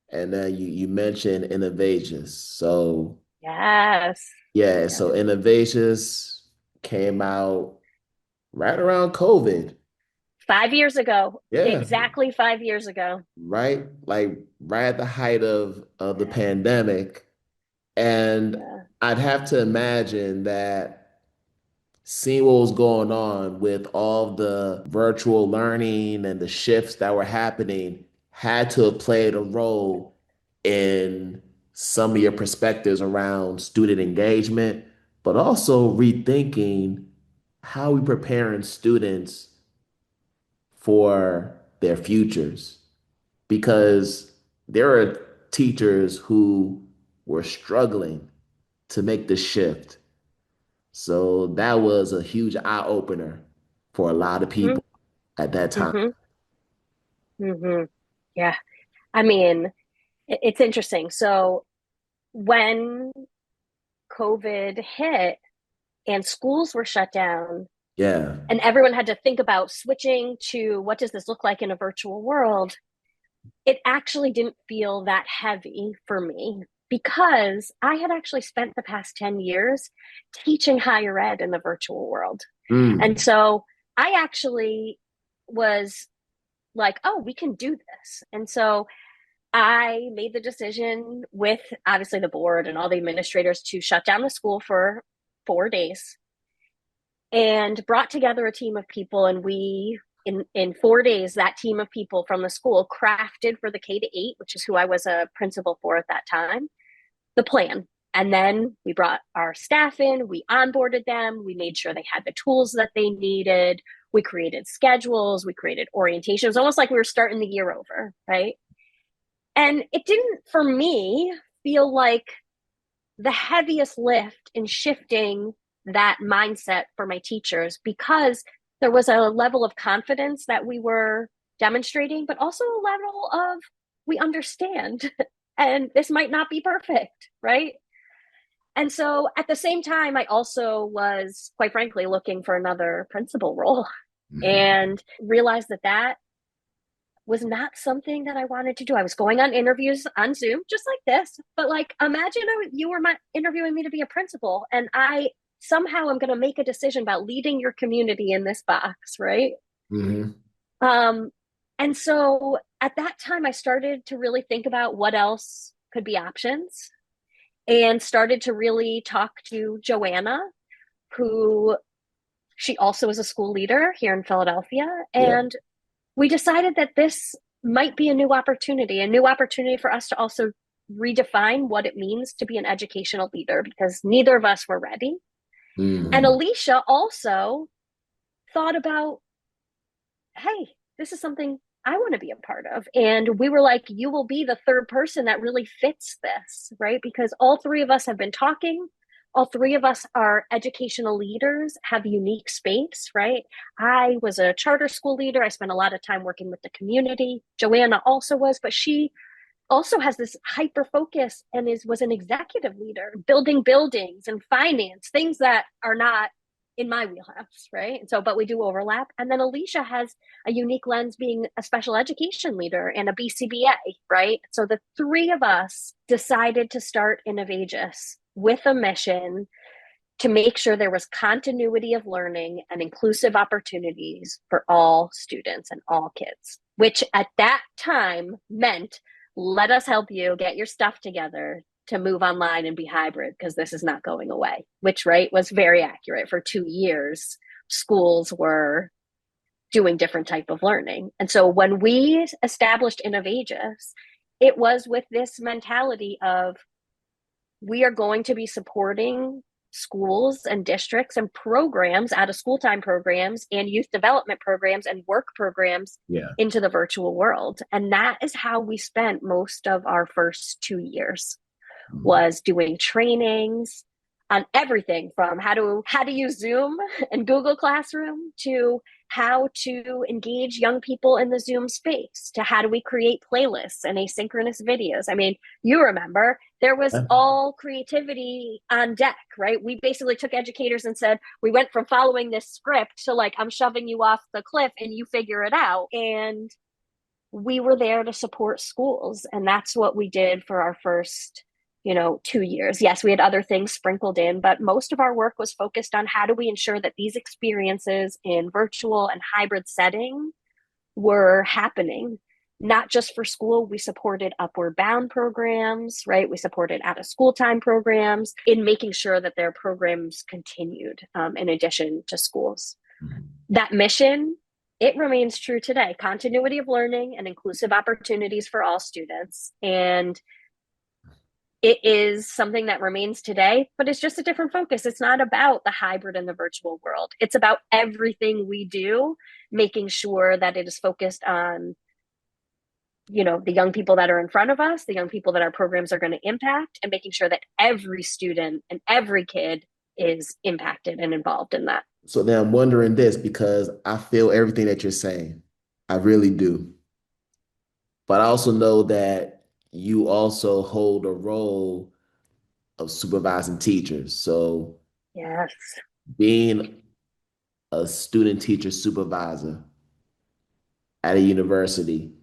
Speaker 1: And then you mentioned Innovageous. So
Speaker 2: Yes.
Speaker 1: yeah,
Speaker 2: Yes.
Speaker 1: so Innovageous came out right around COVID.
Speaker 2: 5 years ago,
Speaker 1: Yeah,
Speaker 2: exactly 5 years ago.
Speaker 1: right? Like right at the height of the
Speaker 2: Yeah.
Speaker 1: pandemic. And
Speaker 2: Yeah.
Speaker 1: I'd have to imagine that seeing what was going on with all the virtual learning and the shifts that were happening had to have played a role in some of your perspectives around student engagement, but also rethinking how we preparing students for their futures. Because there are teachers who were struggling to make the shift. So that was a huge eye opener for a lot of
Speaker 2: Mm-hmm.
Speaker 1: people at that time.
Speaker 2: Mm-hmm. Mm-hmm. Yeah. I mean, it's interesting. So when COVID hit and schools were shut down,
Speaker 1: Yeah.
Speaker 2: and everyone had to think about switching to what does this look like in a virtual world, it actually didn't feel that heavy for me because I had actually spent the past 10 years teaching higher ed in the virtual world. And
Speaker 1: Mm.
Speaker 2: so I actually was like, oh, we can do this. And so I made the decision with obviously the board and all the administrators to shut down the school for 4 days and brought together a team of people. And we, in 4 days, that team of people from the school crafted for the K-8, which is who I was a principal for at that time, the plan. And then we brought our staff in, we onboarded them, we made sure they had the tools that they needed. We created schedules, we created orientation. It was almost like we were starting the year over, right? And it didn't, for me, feel like the heaviest lift in shifting that mindset for my teachers because there was a level of confidence that we were demonstrating, but also a level of we understand and this might not be perfect, right? And so at the same time, I also was, quite frankly, looking for another principal role
Speaker 1: Mhm.
Speaker 2: and realized that that was not something that I wanted to do. I was going on interviews on Zoom, just like this, but like imagine you were interviewing me to be a principal, and I somehow am going to make a decision about leading your community in this box, right?
Speaker 1: Mhm.
Speaker 2: Um, and so at that time, I started to really think about what else could be options, and started to really talk to Joanna, who she also is a school leader here in Philadelphia,
Speaker 1: Yeah.
Speaker 2: and we decided that this might be a new opportunity for us to also redefine what it means to be an educational leader because neither of us were ready. And
Speaker 1: Mhm.
Speaker 2: Alicia also thought about, hey, this is something I want to be a part of. And we were like, you will be the third person that really fits this, right? Because all three of us have been talking. All three of us are educational leaders, have unique space, right? I was a charter school leader. I spent a lot of time working with the community. Joanna also was, but she also has this hyper focus and was an executive leader, building buildings and finance, things that are not in my wheelhouse, right? And so, but we do overlap. And then Alicia has a unique lens being a special education leader and a BCBA, right? So the three of us decided to start Innovageous with a mission to make sure there was continuity of learning and inclusive opportunities for all students and all kids, which at that time meant let us help you get your stuff together to move online and be hybrid because this is not going away, which, right, was very accurate. For 2 years, schools were doing different type of learning. And so when we established Innovageous, it was with this mentality of we are going to be supporting schools and districts and programs, out of school time programs and youth development programs and work programs
Speaker 1: Yeah.
Speaker 2: into the virtual world. And that is how we spent most of our first 2 years,
Speaker 1: Mhm.
Speaker 2: was doing trainings on everything from how to use Zoom and Google Classroom to how to engage young people in the Zoom space to how do we create playlists and asynchronous videos. I mean, you remember there was
Speaker 1: Yeah.
Speaker 2: all creativity on deck, right? We basically took educators and said, we went from following this script to like, I'm shoving you off the cliff and you figure it out. And we were there to support schools. And that's what we did for our first 2 years. Yes, we had other things sprinkled in, but most of our work was focused on how do we ensure that these experiences in virtual and hybrid setting were happening, not just for school. We supported upward bound programs, right? We supported out of school time programs in making sure that their programs continued in addition to schools.
Speaker 1: Mhm.
Speaker 2: That mission, it remains true today: continuity of learning and inclusive opportunities for all students. And it is something that remains today, but it's just a different focus. It's not about the hybrid and the virtual world. It's about everything we do, making sure that it is focused on the young people that are in front of us, the young people that our programs are going to impact, and making sure that every student and every kid is impacted and involved in that.
Speaker 1: So now I'm wondering this because I feel everything that you're saying. I really do. But I also know that you also hold a role of supervising teachers. So
Speaker 2: Yes.
Speaker 1: being a student teacher supervisor at a university,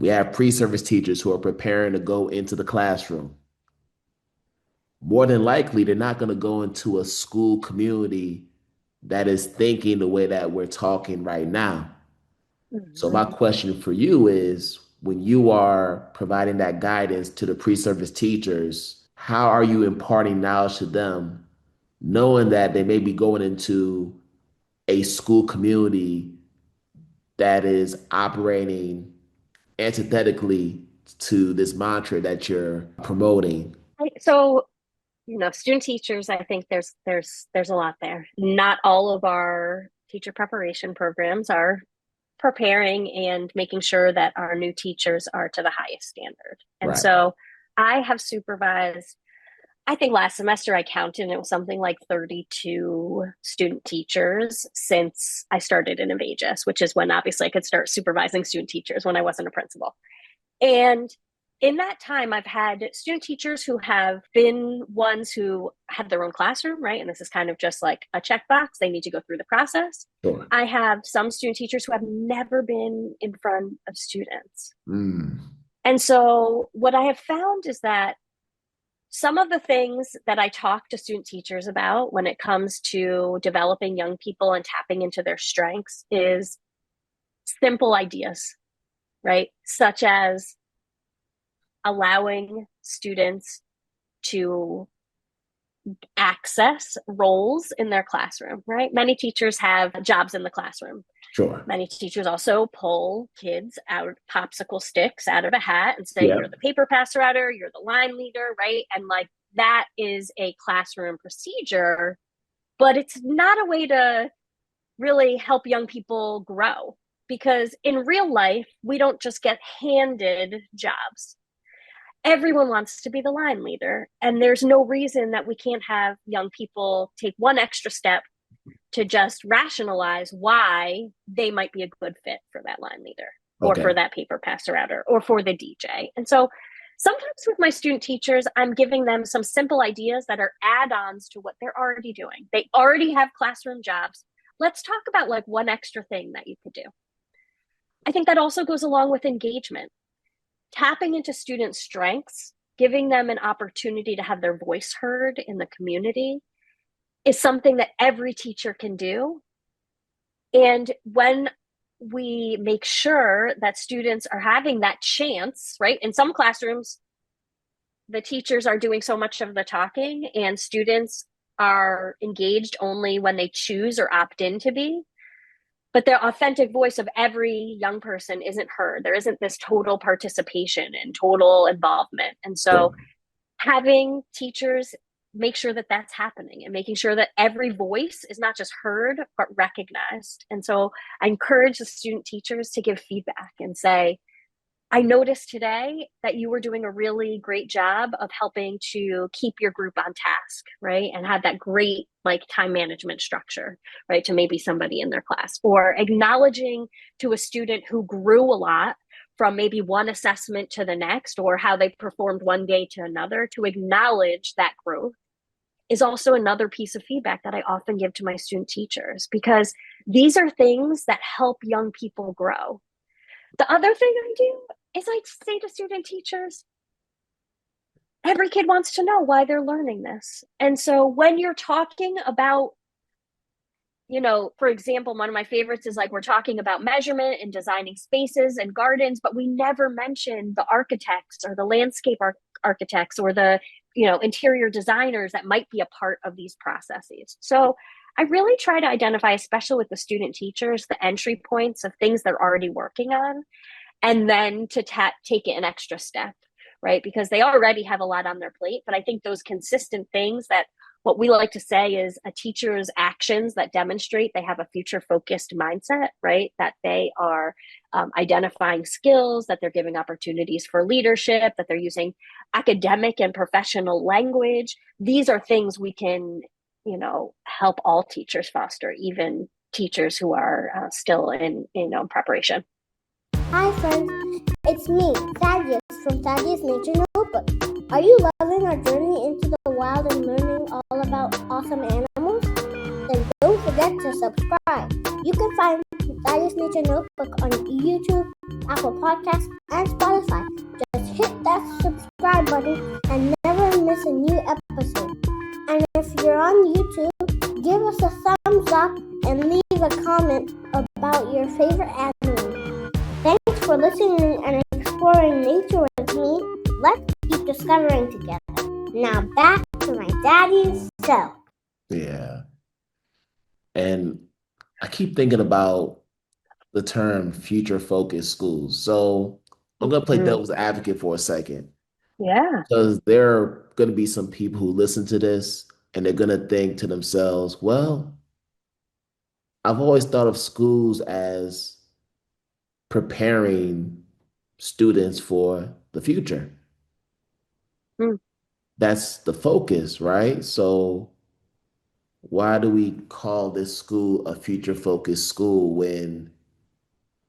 Speaker 1: We have pre-service teachers who are preparing to go into the classroom. More than likely, they're not going to go into a school community that is thinking the way that we're talking right now. So my
Speaker 2: Mhm.
Speaker 1: question for you is, when you are providing that guidance to the pre-service teachers, how are you imparting knowledge to them, knowing that they may be going into a school community that is operating antithetically to this mantra that you're promoting?
Speaker 2: So, student teachers, I think there's a lot there. Not all of our teacher preparation programs are preparing and making sure that our new teachers are to the highest standard. And
Speaker 1: Right.
Speaker 2: so I have supervised, I think last semester I counted and it was something like 32 student teachers since I started in Innovageous, which is when obviously I could start supervising student teachers when I wasn't a principal. And in that time, I've had student teachers who have been ones who have their own classroom, right? And this is kind of just like a checkbox. They need to go through the process.
Speaker 1: Sure.
Speaker 2: I have some student teachers who have never been in front of students.
Speaker 1: Mm.
Speaker 2: And so what I have found is that some of the things that I talk to student teachers about when it comes to developing young people and tapping into their strengths is simple ideas, right? Such as allowing students to access roles in their classroom, right? Many teachers have jobs in the classroom.
Speaker 1: Sure.
Speaker 2: Many teachers also pull kids out popsicle sticks out of a hat and say,
Speaker 1: Yeah.
Speaker 2: you're the paper passer outer, you're the line leader, right? And like that is a classroom procedure, but it's not a way to really help young people grow because in real life, we don't just get handed jobs. Everyone wants to be the line leader. And there's no reason that we can't have young people take one extra step to just rationalize why they might be a good fit for that line leader or
Speaker 1: Okay.
Speaker 2: for that paper passer outer or for the DJ. And so sometimes with my student teachers, I'm giving them some simple ideas that are add-ons to what they're already doing. They already have classroom jobs. Let's talk about like one extra thing that you could do. I think that also goes along with engagement. Tapping into student strengths, giving them an opportunity to have their voice heard in the community is something that every teacher can do. And when we make sure that students are having that chance, right? In some classrooms, the teachers are doing so much of the talking and students are engaged only when they choose or opt in to be. But the authentic voice of every young person isn't heard. There isn't this total participation and total involvement. And so
Speaker 1: Sure.
Speaker 2: having teachers make sure that that's happening and making sure that every voice is not just heard, but recognized. And so I encourage the student teachers to give feedback and say, I noticed today that you were doing a really great job of helping to keep your group on task, right? And have that great like time management structure, right? To maybe somebody in their class or acknowledging to a student who grew a lot from maybe one assessment to the next or how they performed one day to another, to acknowledge that growth is also another piece of feedback that I often give to my student teachers because these are things that help young people grow. The other thing I do is I say to student teachers, every kid wants to know why they're learning this. And so when you're talking about, for example, one of my favorites is like we're talking about measurement and designing spaces and gardens, but we never mention the architects or the landscape architects or the, interior designers that might be a part of these processes. So I really try to identify, especially with the student teachers, the entry points of things they're already working on, and then to take it an extra step, right? Because they already have a lot on their plate. But I think those consistent things that what we like to say is a teacher's actions that demonstrate they have a future focused mindset, right? That they are identifying skills, that they're giving opportunities for leadership, that they're using academic and professional language. These are things we can, help all teachers foster, even teachers who are still in preparation.
Speaker 3: Hi friends, it's me, Thaddeus from Thaddeus Nature Notebook. Are you loving our journey into the wild and learning all about awesome animals? Then don't forget to subscribe. You can find Thaddeus Nature Notebook on YouTube, Apple Podcasts, and Spotify. Just hit that subscribe button and never miss a new episode. And if you're on YouTube, give us a thumbs up and leave a comment about your favorite anime. Thanks for listening and exploring nature with me. Let's keep discovering together. Now back to my daddy's self.
Speaker 1: Yeah. And I keep thinking about the term future focused schools. So I'm going to play devil's advocate for a second.
Speaker 2: Yeah.
Speaker 1: Because there are going to be some people who listen to this and they're going to think to themselves, well, I've always thought of schools as preparing students for the future. That's the focus, right? So why do we call this school a future focused school when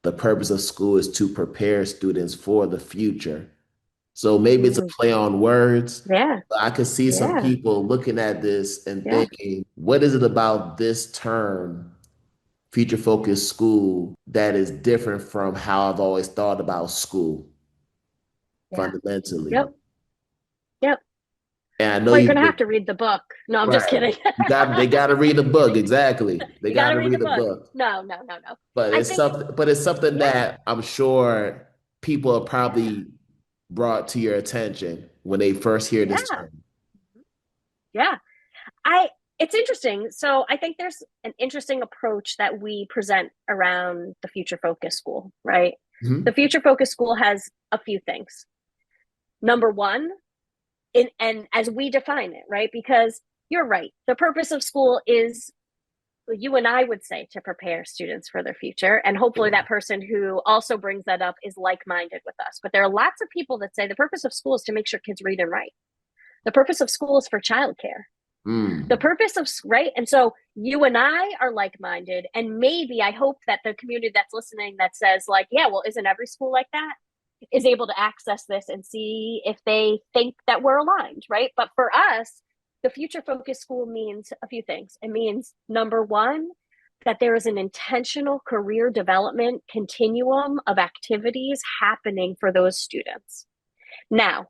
Speaker 1: the purpose of school is to prepare students for the future? So maybe it's a play on words.
Speaker 2: Yeah.
Speaker 1: But I could see some people looking at this and thinking, what is it about this term, future focused school, that is different from how I've always thought about school fundamentally?
Speaker 2: Yep.
Speaker 1: And I know
Speaker 2: well, you're gonna have to read the book. No, I'm just kidding.
Speaker 1: They gotta read the book, exactly. They gotta read the book.
Speaker 2: No.
Speaker 1: But it's something that I'm sure people have probably brought to your attention when they first hear this term.
Speaker 2: Yeah. It's interesting. So I think there's an interesting approach that we present around the future focus school, right? The future focus school has a few things. Number one, and as we define it, right? Because you're right. The purpose of school is, you and I would say, to prepare students for their future. And hopefully that person who also brings that up is like-minded with us. But there are lots of people that say the purpose of school is to make sure kids read and write. The purpose of school is for childcare. The purpose of, right? And so you and I are like-minded. And maybe I hope that the community that's listening that says like, yeah, well, isn't every school like that, is able to access this and see if they think that we're aligned, right? But for us, the future focused school means a few things. It means, number one, that there is an intentional career development continuum of activities happening for those students. Now,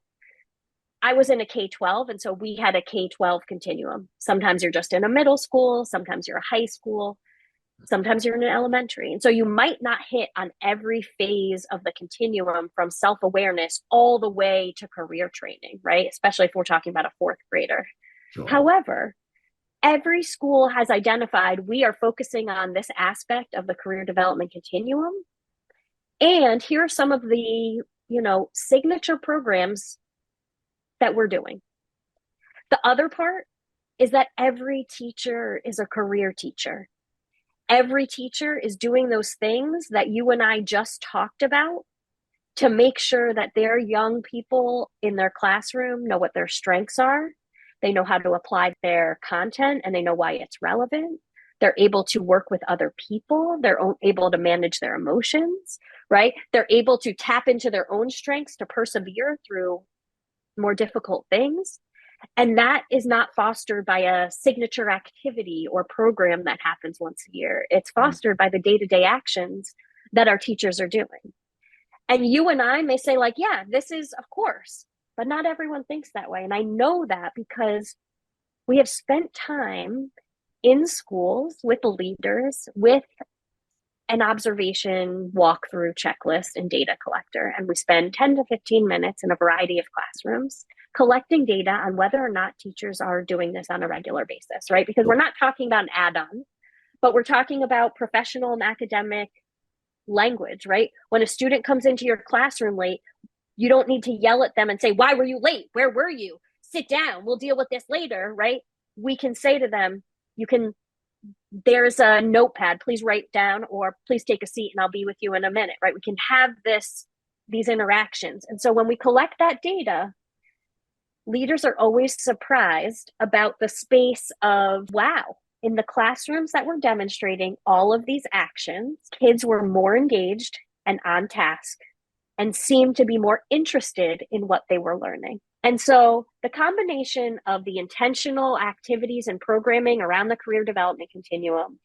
Speaker 2: I was in a K-12, and so we had a K-12 continuum. Sometimes you're just in a middle school, sometimes you're a high school, sometimes you're in an elementary. And so you might not hit on every phase of the continuum from self-awareness all the way to career training, right? Especially if we're talking about a fourth grader. Sure. However, every school has identified we are focusing on this aspect of the career development continuum. And here are some of the, signature programs that we're doing. The other part is that every teacher is a career teacher. Every teacher is doing those things that you and I just talked about to make sure that their young people in their classroom know what their strengths are. They know how to apply their content and they know why it's relevant. They're able to work with other people. They're able to manage their emotions, right? They're able to tap into their own strengths to persevere through more difficult things. And that is not fostered by a signature activity or program that happens once a year. It's fostered by the day-to-day actions that our teachers are doing. And you and I may say like, yeah, this is, of course, but not everyone thinks that way. And I know that because we have spent time in schools with leaders, with an observation walkthrough checklist and data collector. And we spend 10 to 15 minutes in a variety of classrooms collecting data on whether or not teachers are doing this on a regular basis, right? Because we're not talking about an add-on, but we're talking about professional and academic language, right? When a student comes into your classroom late, you don't need to yell at them and say, why were you late? Where were you? Sit down. We'll deal with this later, right? We can say to them, there's a notepad, please write down, or please take a seat and I'll be with you in a minute, right? We can have these interactions. And so when we collect that data, leaders are always surprised about the space of, wow, in the classrooms that were demonstrating all of these actions, kids were more engaged and on task and seemed to be more interested in what they were learning. And so the combination of the intentional activities and programming around the career development continuum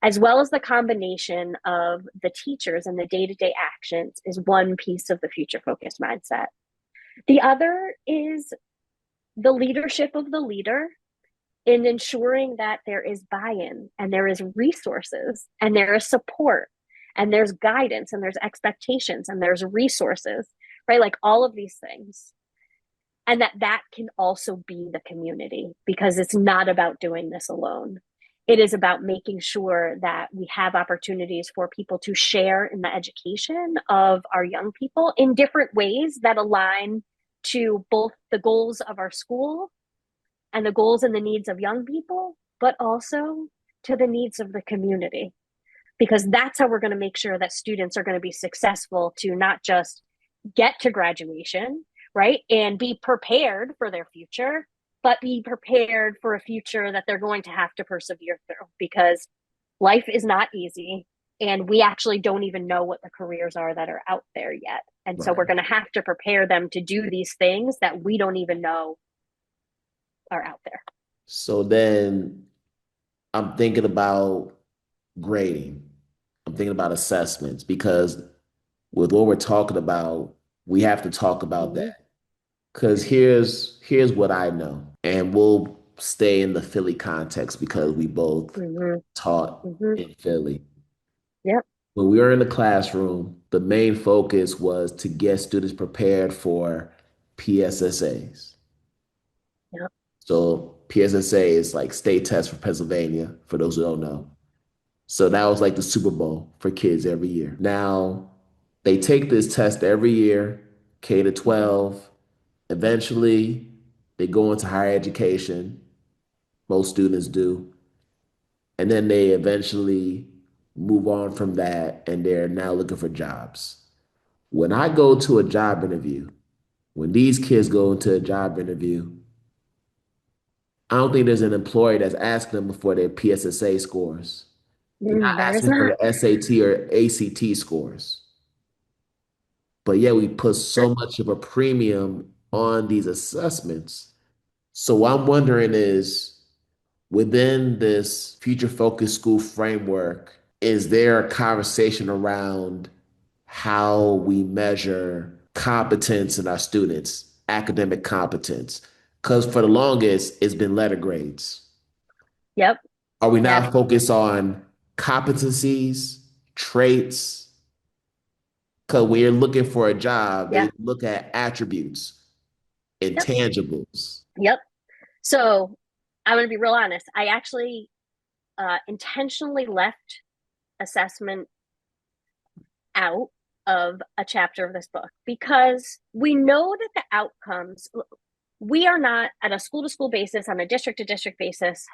Speaker 2: as well as the combination of the teachers and the day-to-day actions, is one piece of the future-focused mindset. The other is the leadership of the leader in ensuring that there is buy-in and there is resources and there is support and there's guidance and there's expectations and there's resources, right? Like all of these things. And that can also be the community, because it's not about doing this alone. It is about making sure that we have opportunities for people to share in the education of our young people in different ways that align to both the goals of our school and the goals and the needs of young people, but also to the needs of the community. Because that's how we're going to make sure that students are going to be successful to not just get to graduation, right, and be prepared for their future, but be prepared for a future that they're going to have to persevere through, because life is not easy. And we actually don't even know what the careers are that are out there yet. And so we're going to have to prepare them to do these things that we don't even know are out there.
Speaker 1: So then I'm thinking about grading. I'm thinking about assessments, because with what we're talking about, we have to talk about that. Because here's what I know, and we'll stay in the Philly context because we both taught in Philly.
Speaker 2: Yep.
Speaker 1: When we were in the classroom, the main focus was to get students prepared for PSSAs.
Speaker 2: Yep.
Speaker 1: So PSSA is like state test for Pennsylvania, for those who don't know. So that was like the Super Bowl for kids every year. Now, they take this test every year, K to 12. Eventually, they go into higher education. Most students do. And then they eventually move on from that, and they're now looking for jobs. When I go to a job interview, when these kids go into a job interview, I don't think there's an employer that's asking them for their PSSA scores. They're not
Speaker 2: There is
Speaker 1: asking for
Speaker 2: not.
Speaker 1: the SAT or ACT scores. But yet we put so much of a premium on these assessments. So what I'm wondering is, within this future focused school framework, is there a conversation around how we measure competence in our students, academic competence? Because for the longest, it's been letter grades.
Speaker 2: Yep.
Speaker 1: Are we now focused on competencies, traits? Because when you're looking for a job, they look at attributes, intangibles.
Speaker 2: Yep. So I'm going to be real honest. I actually intentionally left assessment out of a chapter of this book, because we know that the outcomes, we are not at a school to school basis, on a district to district basis,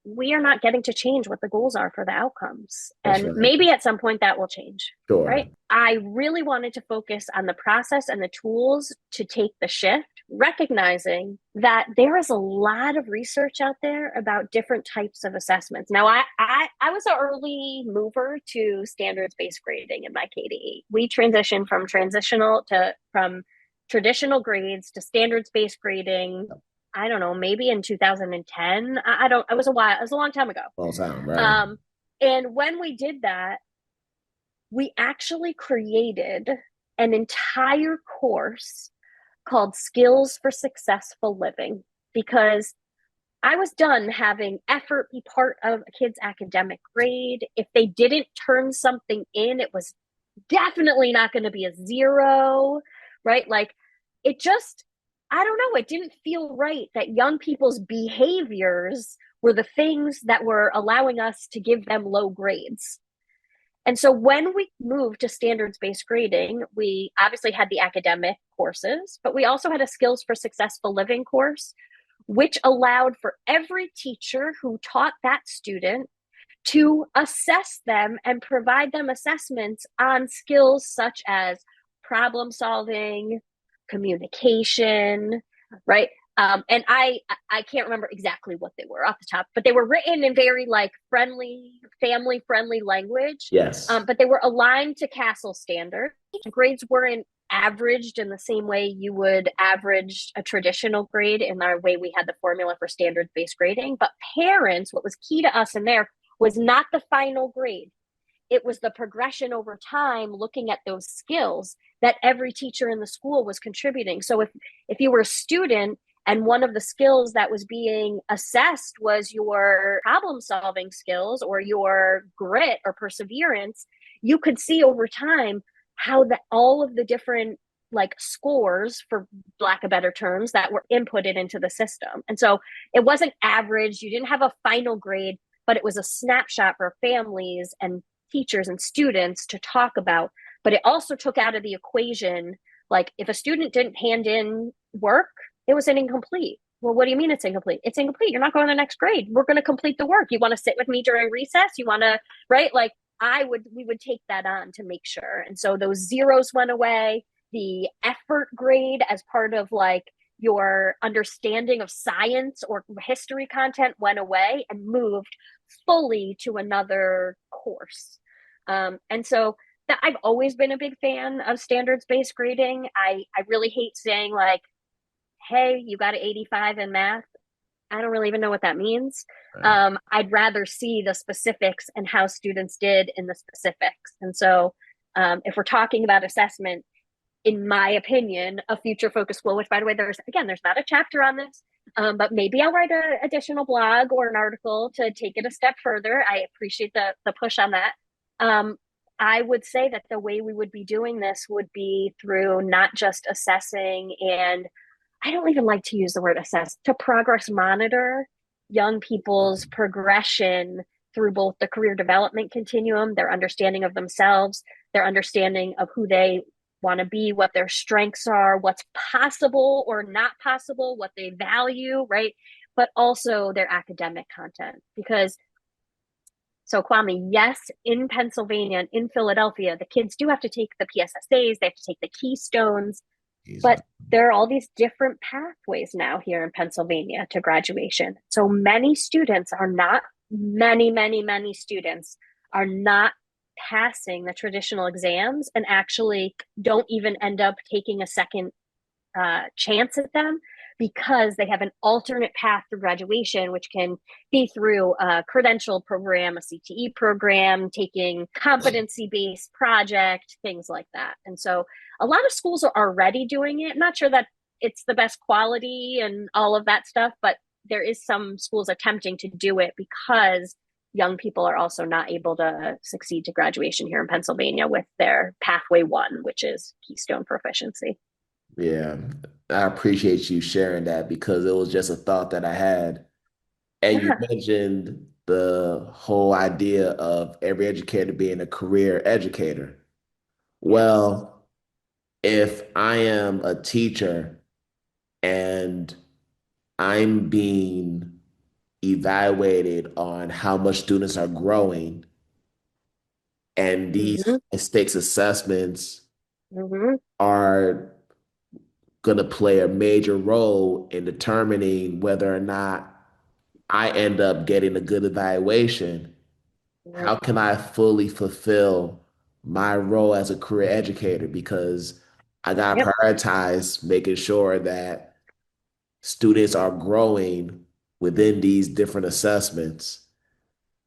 Speaker 2: we are not getting to change what the goals are for the outcomes. And maybe at some point that will change.
Speaker 1: Sure.
Speaker 2: Right. I really wanted to focus on the process and the tools to take the shift, recognizing that there is a lot of research out there about different types of assessments. Now, I was an early mover to standards-based grading in my K-8. We transitioned from traditional grades to standards-based grading. I don't know, maybe in 2010. It was a long time ago.
Speaker 1: Long time, right.
Speaker 2: And when we did that, we actually created an entire course called Skills for Successful Living, because I was done having effort be part of a kid's academic grade. If they didn't turn something in, it was definitely not going to be a 0, right? Like, it just, I don't know, it didn't feel right that young people's behaviors were the things that were allowing us to give them low grades. And so when we moved to standards-based grading, we obviously had the academic courses, but we also had a Skills for Successful Living course, which allowed for every teacher who taught that student to assess them and provide them assessments on skills such as problem solving, communication, right? And I can't remember exactly what they were off the top, but they were written in very like friendly, family friendly language.
Speaker 1: Yes.
Speaker 2: But they were aligned to Castle standards. Grades weren't averaged in the same way you would average a traditional grade in our way we had the formula for standards-based grading. But parents, what was key to us in there was not the final grade. It was the progression over time, looking at those skills that every teacher in the school was contributing. So if you were a student and one of the skills that was being assessed was your problem solving skills or your grit or perseverance, you could see over time how all of the different like scores, for lack of better terms, that were inputted into the system. And so it wasn't average. You didn't have a final grade, but it was a snapshot for families and teachers and students to talk about. But it also took out of the equation, like if a student didn't hand in work, it was an incomplete. Well, what do you mean it's incomplete? It's incomplete. You're not going to the next grade. We're going to complete the work. You want to sit with me during recess? You want to, right? Like we would take that on to make sure. And so those zeros went away. The effort grade as part of like your understanding of science or history content went away and moved fully to another course. And so that I've always been a big fan of standards-based grading. I really hate saying like, hey, you got an 85 in math. I don't really even know what that means. Right. I'd rather see the specifics and how students did in the specifics. And so if we're talking about assessment, in my opinion, a future focused school, which by the way, there's not a chapter on this, but maybe I'll write an additional blog or an article to take it a step further. I appreciate the push on that. I would say that the way we would be doing this would be through not just assessing, and I don't even like to use the word assess, to progress monitor young people's progression through both the career development continuum, their understanding of themselves, their understanding of who they want to be, what their strengths are, what's possible or not possible, what they value, right? But also their academic content. Because, so Kwame, yes, in Pennsylvania and in Philadelphia, the kids do have to take the PSSAs, they have to take the Keystones, but there are all these different pathways now here in Pennsylvania to graduation. So many students are not, many students are not passing the traditional exams and actually don't even end up taking a second chance at them because they have an alternate path to graduation, which can be through a credential program, a CTE program, taking competency-based project, things like that. And so a lot of schools are already doing it. I'm not sure that it's the best quality and all of that stuff, but there is some schools attempting to do it because young people are also not able to succeed to graduation here in Pennsylvania with their pathway one, which is Keystone proficiency.
Speaker 1: Yeah, I appreciate you sharing that because it was just a thought that I had. And you mentioned the whole idea of every educator being a career educator. Well, if I am a teacher and I'm being evaluated on how much students are growing, and these stakes assessments are going to play a major role in determining whether or not I end up getting a good evaluation. How can I fully fulfill my role as a career educator? Because I got to prioritize making sure that students are growing within these different assessments.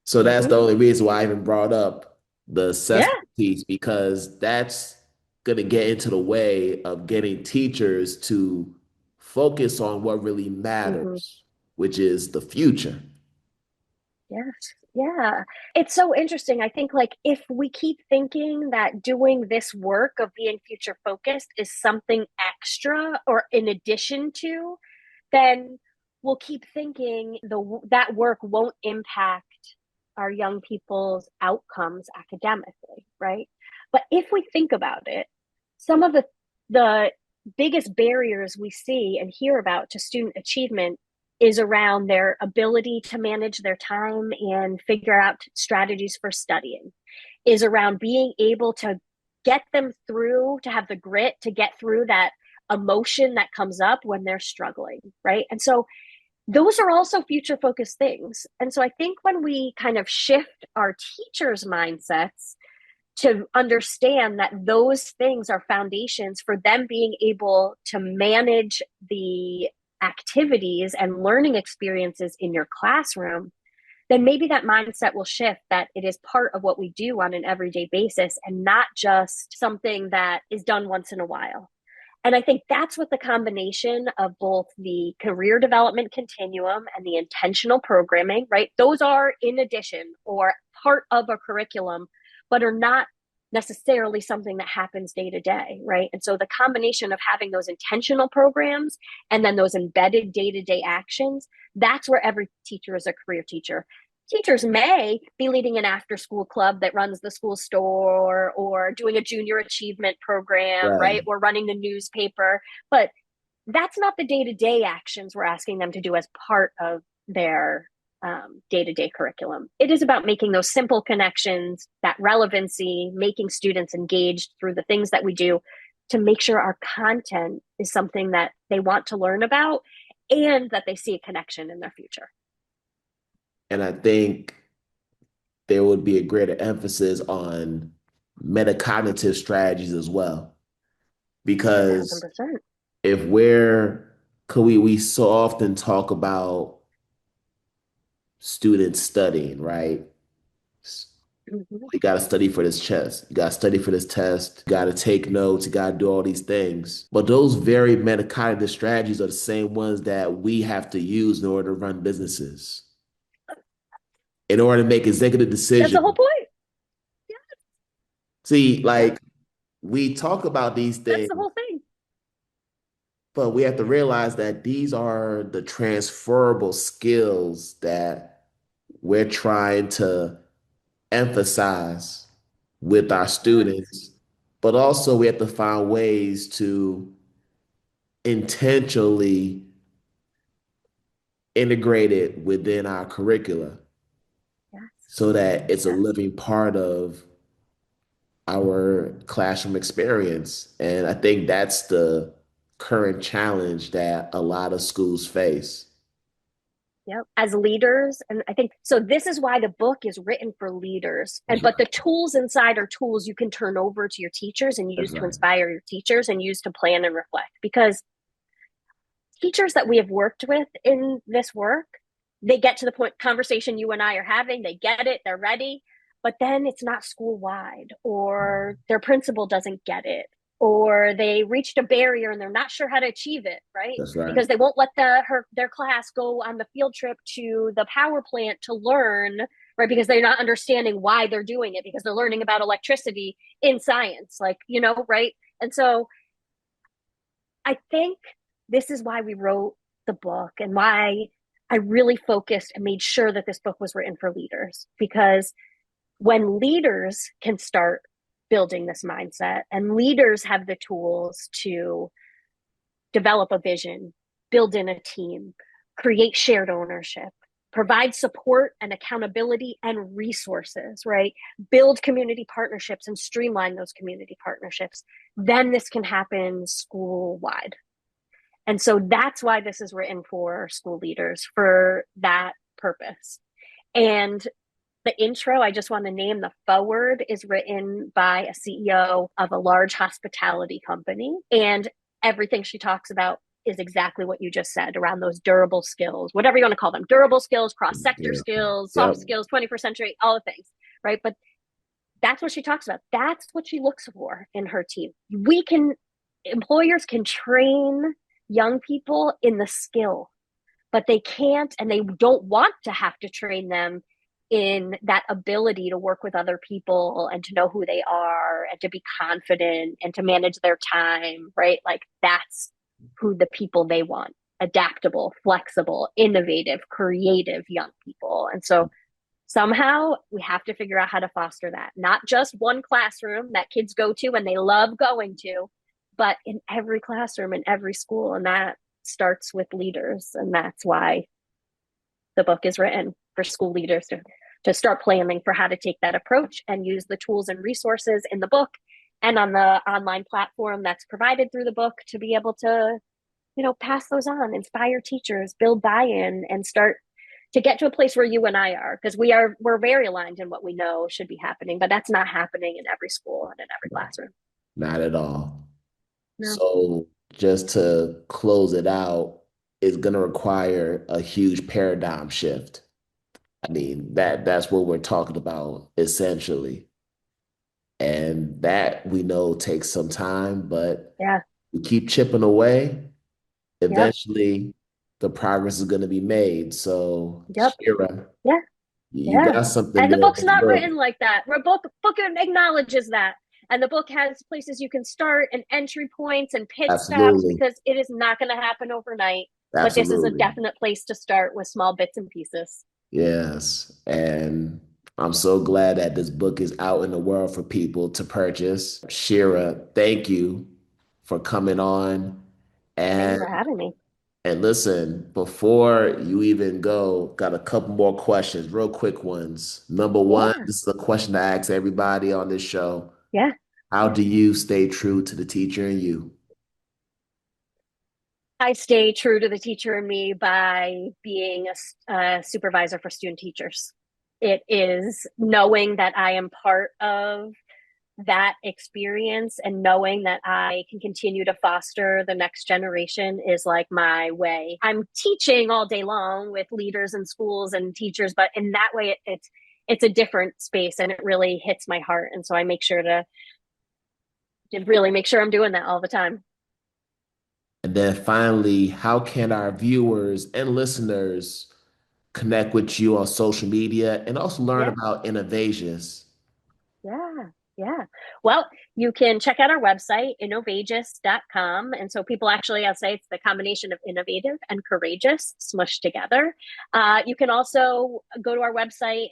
Speaker 1: So that's the only reason why I even brought up the assessment piece, because that's going to get into the way of getting teachers to focus on what really matters, which is the future.
Speaker 2: Yes. Yeah. It's so interesting. I think like if we keep thinking that doing this work of being future focused is something extra or in addition to, then we'll keep thinking that work won't impact our young people's outcomes academically, right? But if we think about it, some of the biggest barriers we see and hear about to student achievement is around their ability to manage their time and figure out strategies for studying, is around being able to get them through, to have the grit to get through that emotion that comes up when they're struggling, right? And so those are also future focused things. And so I think when we kind of shift our teachers' mindsets to understand that those things are foundations for them being able to manage the activities and learning experiences in your classroom, then maybe that mindset will shift, that it is part of what we do on an everyday basis and not just something that is done once in a while. And I think that's what the combination of both the career development continuum and the intentional programming, right? Those are in addition or part of a curriculum, but are not necessarily something that happens day to day, right? And so the combination of having those intentional programs and then those embedded day-to-day actions, that's where every teacher is a career teacher. Teachers may be leading an after-school club that runs the school store or doing a junior achievement program, right? Or running the newspaper, but that's not the day-to-day actions we're asking them to do as part of their day-to-day curriculum. It is about making those simple connections, that relevancy, making students engaged through the things that we do to make sure our content is something that they want to learn about and that they see a connection in their future.
Speaker 1: And I think there would be a greater emphasis on metacognitive strategies as well. Because
Speaker 2: 1,000%.
Speaker 1: if we so often talk about students studying, right? You got to study for this test. You got to study for this test. You got to take notes. You got to do all these things. But those very metacognitive strategies are the same ones that we have to use in order to run businesses, in order to make executive decisions.
Speaker 2: That's the whole point. Yeah.
Speaker 1: See, like we talk about these things.
Speaker 2: That's the whole thing.
Speaker 1: But we have to realize that these are the transferable skills that we're trying to emphasize with our students, but also we have to find ways to intentionally integrate it within our curricula so that it's a living part of our classroom experience. And I think that's the current challenge that a lot of schools face.
Speaker 2: Yep. As leaders. And I think, so this is why the book is written for leaders. But the tools inside are tools you can turn over to your teachers and use to inspire your teachers and use to plan and reflect. Because teachers that we have worked with in this work, they get to the point, conversation you and I are having, they get it, they're ready, but then it's not school wide, or their principal doesn't get it, or they reached a barrier and they're not sure how to achieve it, right?
Speaker 1: That's right.
Speaker 2: Because they won't let their class go on the field trip to the power plant to learn, right? Because they're not understanding why they're doing it, because they're learning about electricity in science, like, right? And so I think this is why we wrote the book and why I really focused and made sure that this book was written for leaders, because when leaders can start building this mindset and leaders have the tools to develop a vision, build in a team, create shared ownership, provide support and accountability and resources, right? Build community partnerships and streamline those community partnerships, then this can happen school-wide. And so that's why this is written for school leaders, for that purpose. And the intro, I just want to name the foreword, is written by a CEO of a large hospitality company. And everything she talks about is exactly what you just said around those durable skills, whatever you want to call them, durable skills, cross-sector skills, soft skills, 21st century, all the things, right? But that's what she talks about. That's what she looks for in her team. Employers can train young people in the skill, but they can't, and they don't want to have to train them in that ability to work with other people and to know who they are and to be confident and to manage their time, right? Like that's who the people they want: adaptable, flexible, innovative, creative young people. And so somehow we have to figure out how to foster that, not just one classroom that kids go to and they love going to, but in every classroom, in every school. And that starts with leaders. And that's why the book is written for school leaders to start planning for how to take that approach and use the tools and resources in the book and on the online platform that's provided through the book to be able to, pass those on, inspire teachers, build buy-in, and start to get to a place where you and I are, because we're very aligned in what we know should be happening, but that's not happening in every school and in every classroom.
Speaker 1: Not at all.
Speaker 2: No.
Speaker 1: So just to close it out, it's going to require a huge paradigm shift. I mean, that's what we're talking about essentially. And that we know takes some time, but
Speaker 2: Yeah.
Speaker 1: we keep chipping away.
Speaker 2: Yep.
Speaker 1: Eventually, the progress is going to be made. So,
Speaker 2: Yep.
Speaker 1: Shira,
Speaker 2: Yeah.
Speaker 1: you
Speaker 2: Yeah.
Speaker 1: got something
Speaker 2: And the
Speaker 1: there in
Speaker 2: book's
Speaker 1: this
Speaker 2: not
Speaker 1: book.
Speaker 2: written like that. The book acknowledges that. And the book has places you can start and entry points and pit stops
Speaker 1: Absolutely.
Speaker 2: because it is not going to happen overnight. But this is a
Speaker 1: Absolutely.
Speaker 2: definite place to start with small bits and pieces.
Speaker 1: Yes. And I'm so glad that this book is out in the world for people to purchase. Shira, thank you for coming on.
Speaker 2: Thank you
Speaker 1: And
Speaker 2: for having me.
Speaker 1: and listen, before you even go, got a couple more questions, real quick ones. Number one,
Speaker 2: Yeah.
Speaker 1: this is a question I ask everybody on this show.
Speaker 2: Yeah.
Speaker 1: How do you stay true to the teacher in you?
Speaker 2: I stay true to the teacher in me by being a supervisor for student teachers. It is knowing that I am part of that experience and knowing that I can continue to foster the next generation is like my way. I'm teaching all day long with leaders in schools and teachers, but in that way, it's a different space and it really hits my heart. And so I make sure to really make sure I'm doing that all the time.
Speaker 1: And then finally, how can our viewers and listeners connect with you on social media and also learn
Speaker 2: Yeah.
Speaker 1: about Innovageous?
Speaker 2: Yeah, yeah. Well, you can check out our website, innovageous.com. And so people actually, I'll say it's the combination of innovative and courageous smushed together. You can also go to our website,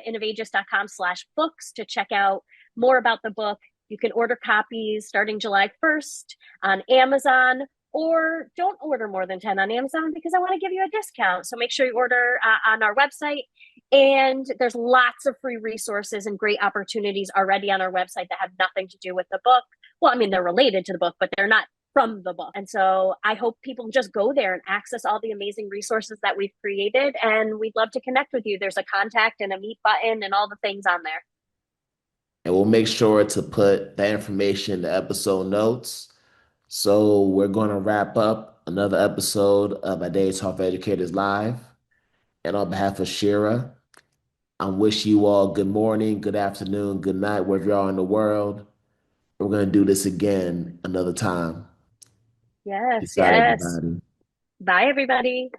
Speaker 2: innovageous.com/books to check out more about the book. You can order copies starting July 1st on Amazon, or don't order more than 10 on Amazon because I want to give you a discount. So make sure you order on our website. And there's lots of free resources and great opportunities already on our website that have nothing to do with the book. Well, I mean, they're related to the book, but they're not from the book. And so I hope people just go there and access all the amazing resources that we've created. And we'd love to connect with you. There's a contact and a meet button and all the things on there.
Speaker 1: And we'll make sure to put that information in the episode notes. So we're going to wrap up another episode of IDTALK4ED Educators Live. And on behalf of Shira, I wish you all good morning, good afternoon, good night, wherever you are in the world. We're going to do this again another time.
Speaker 2: Yes,
Speaker 1: Peace out,
Speaker 2: yes.
Speaker 1: everybody.
Speaker 2: Bye, everybody.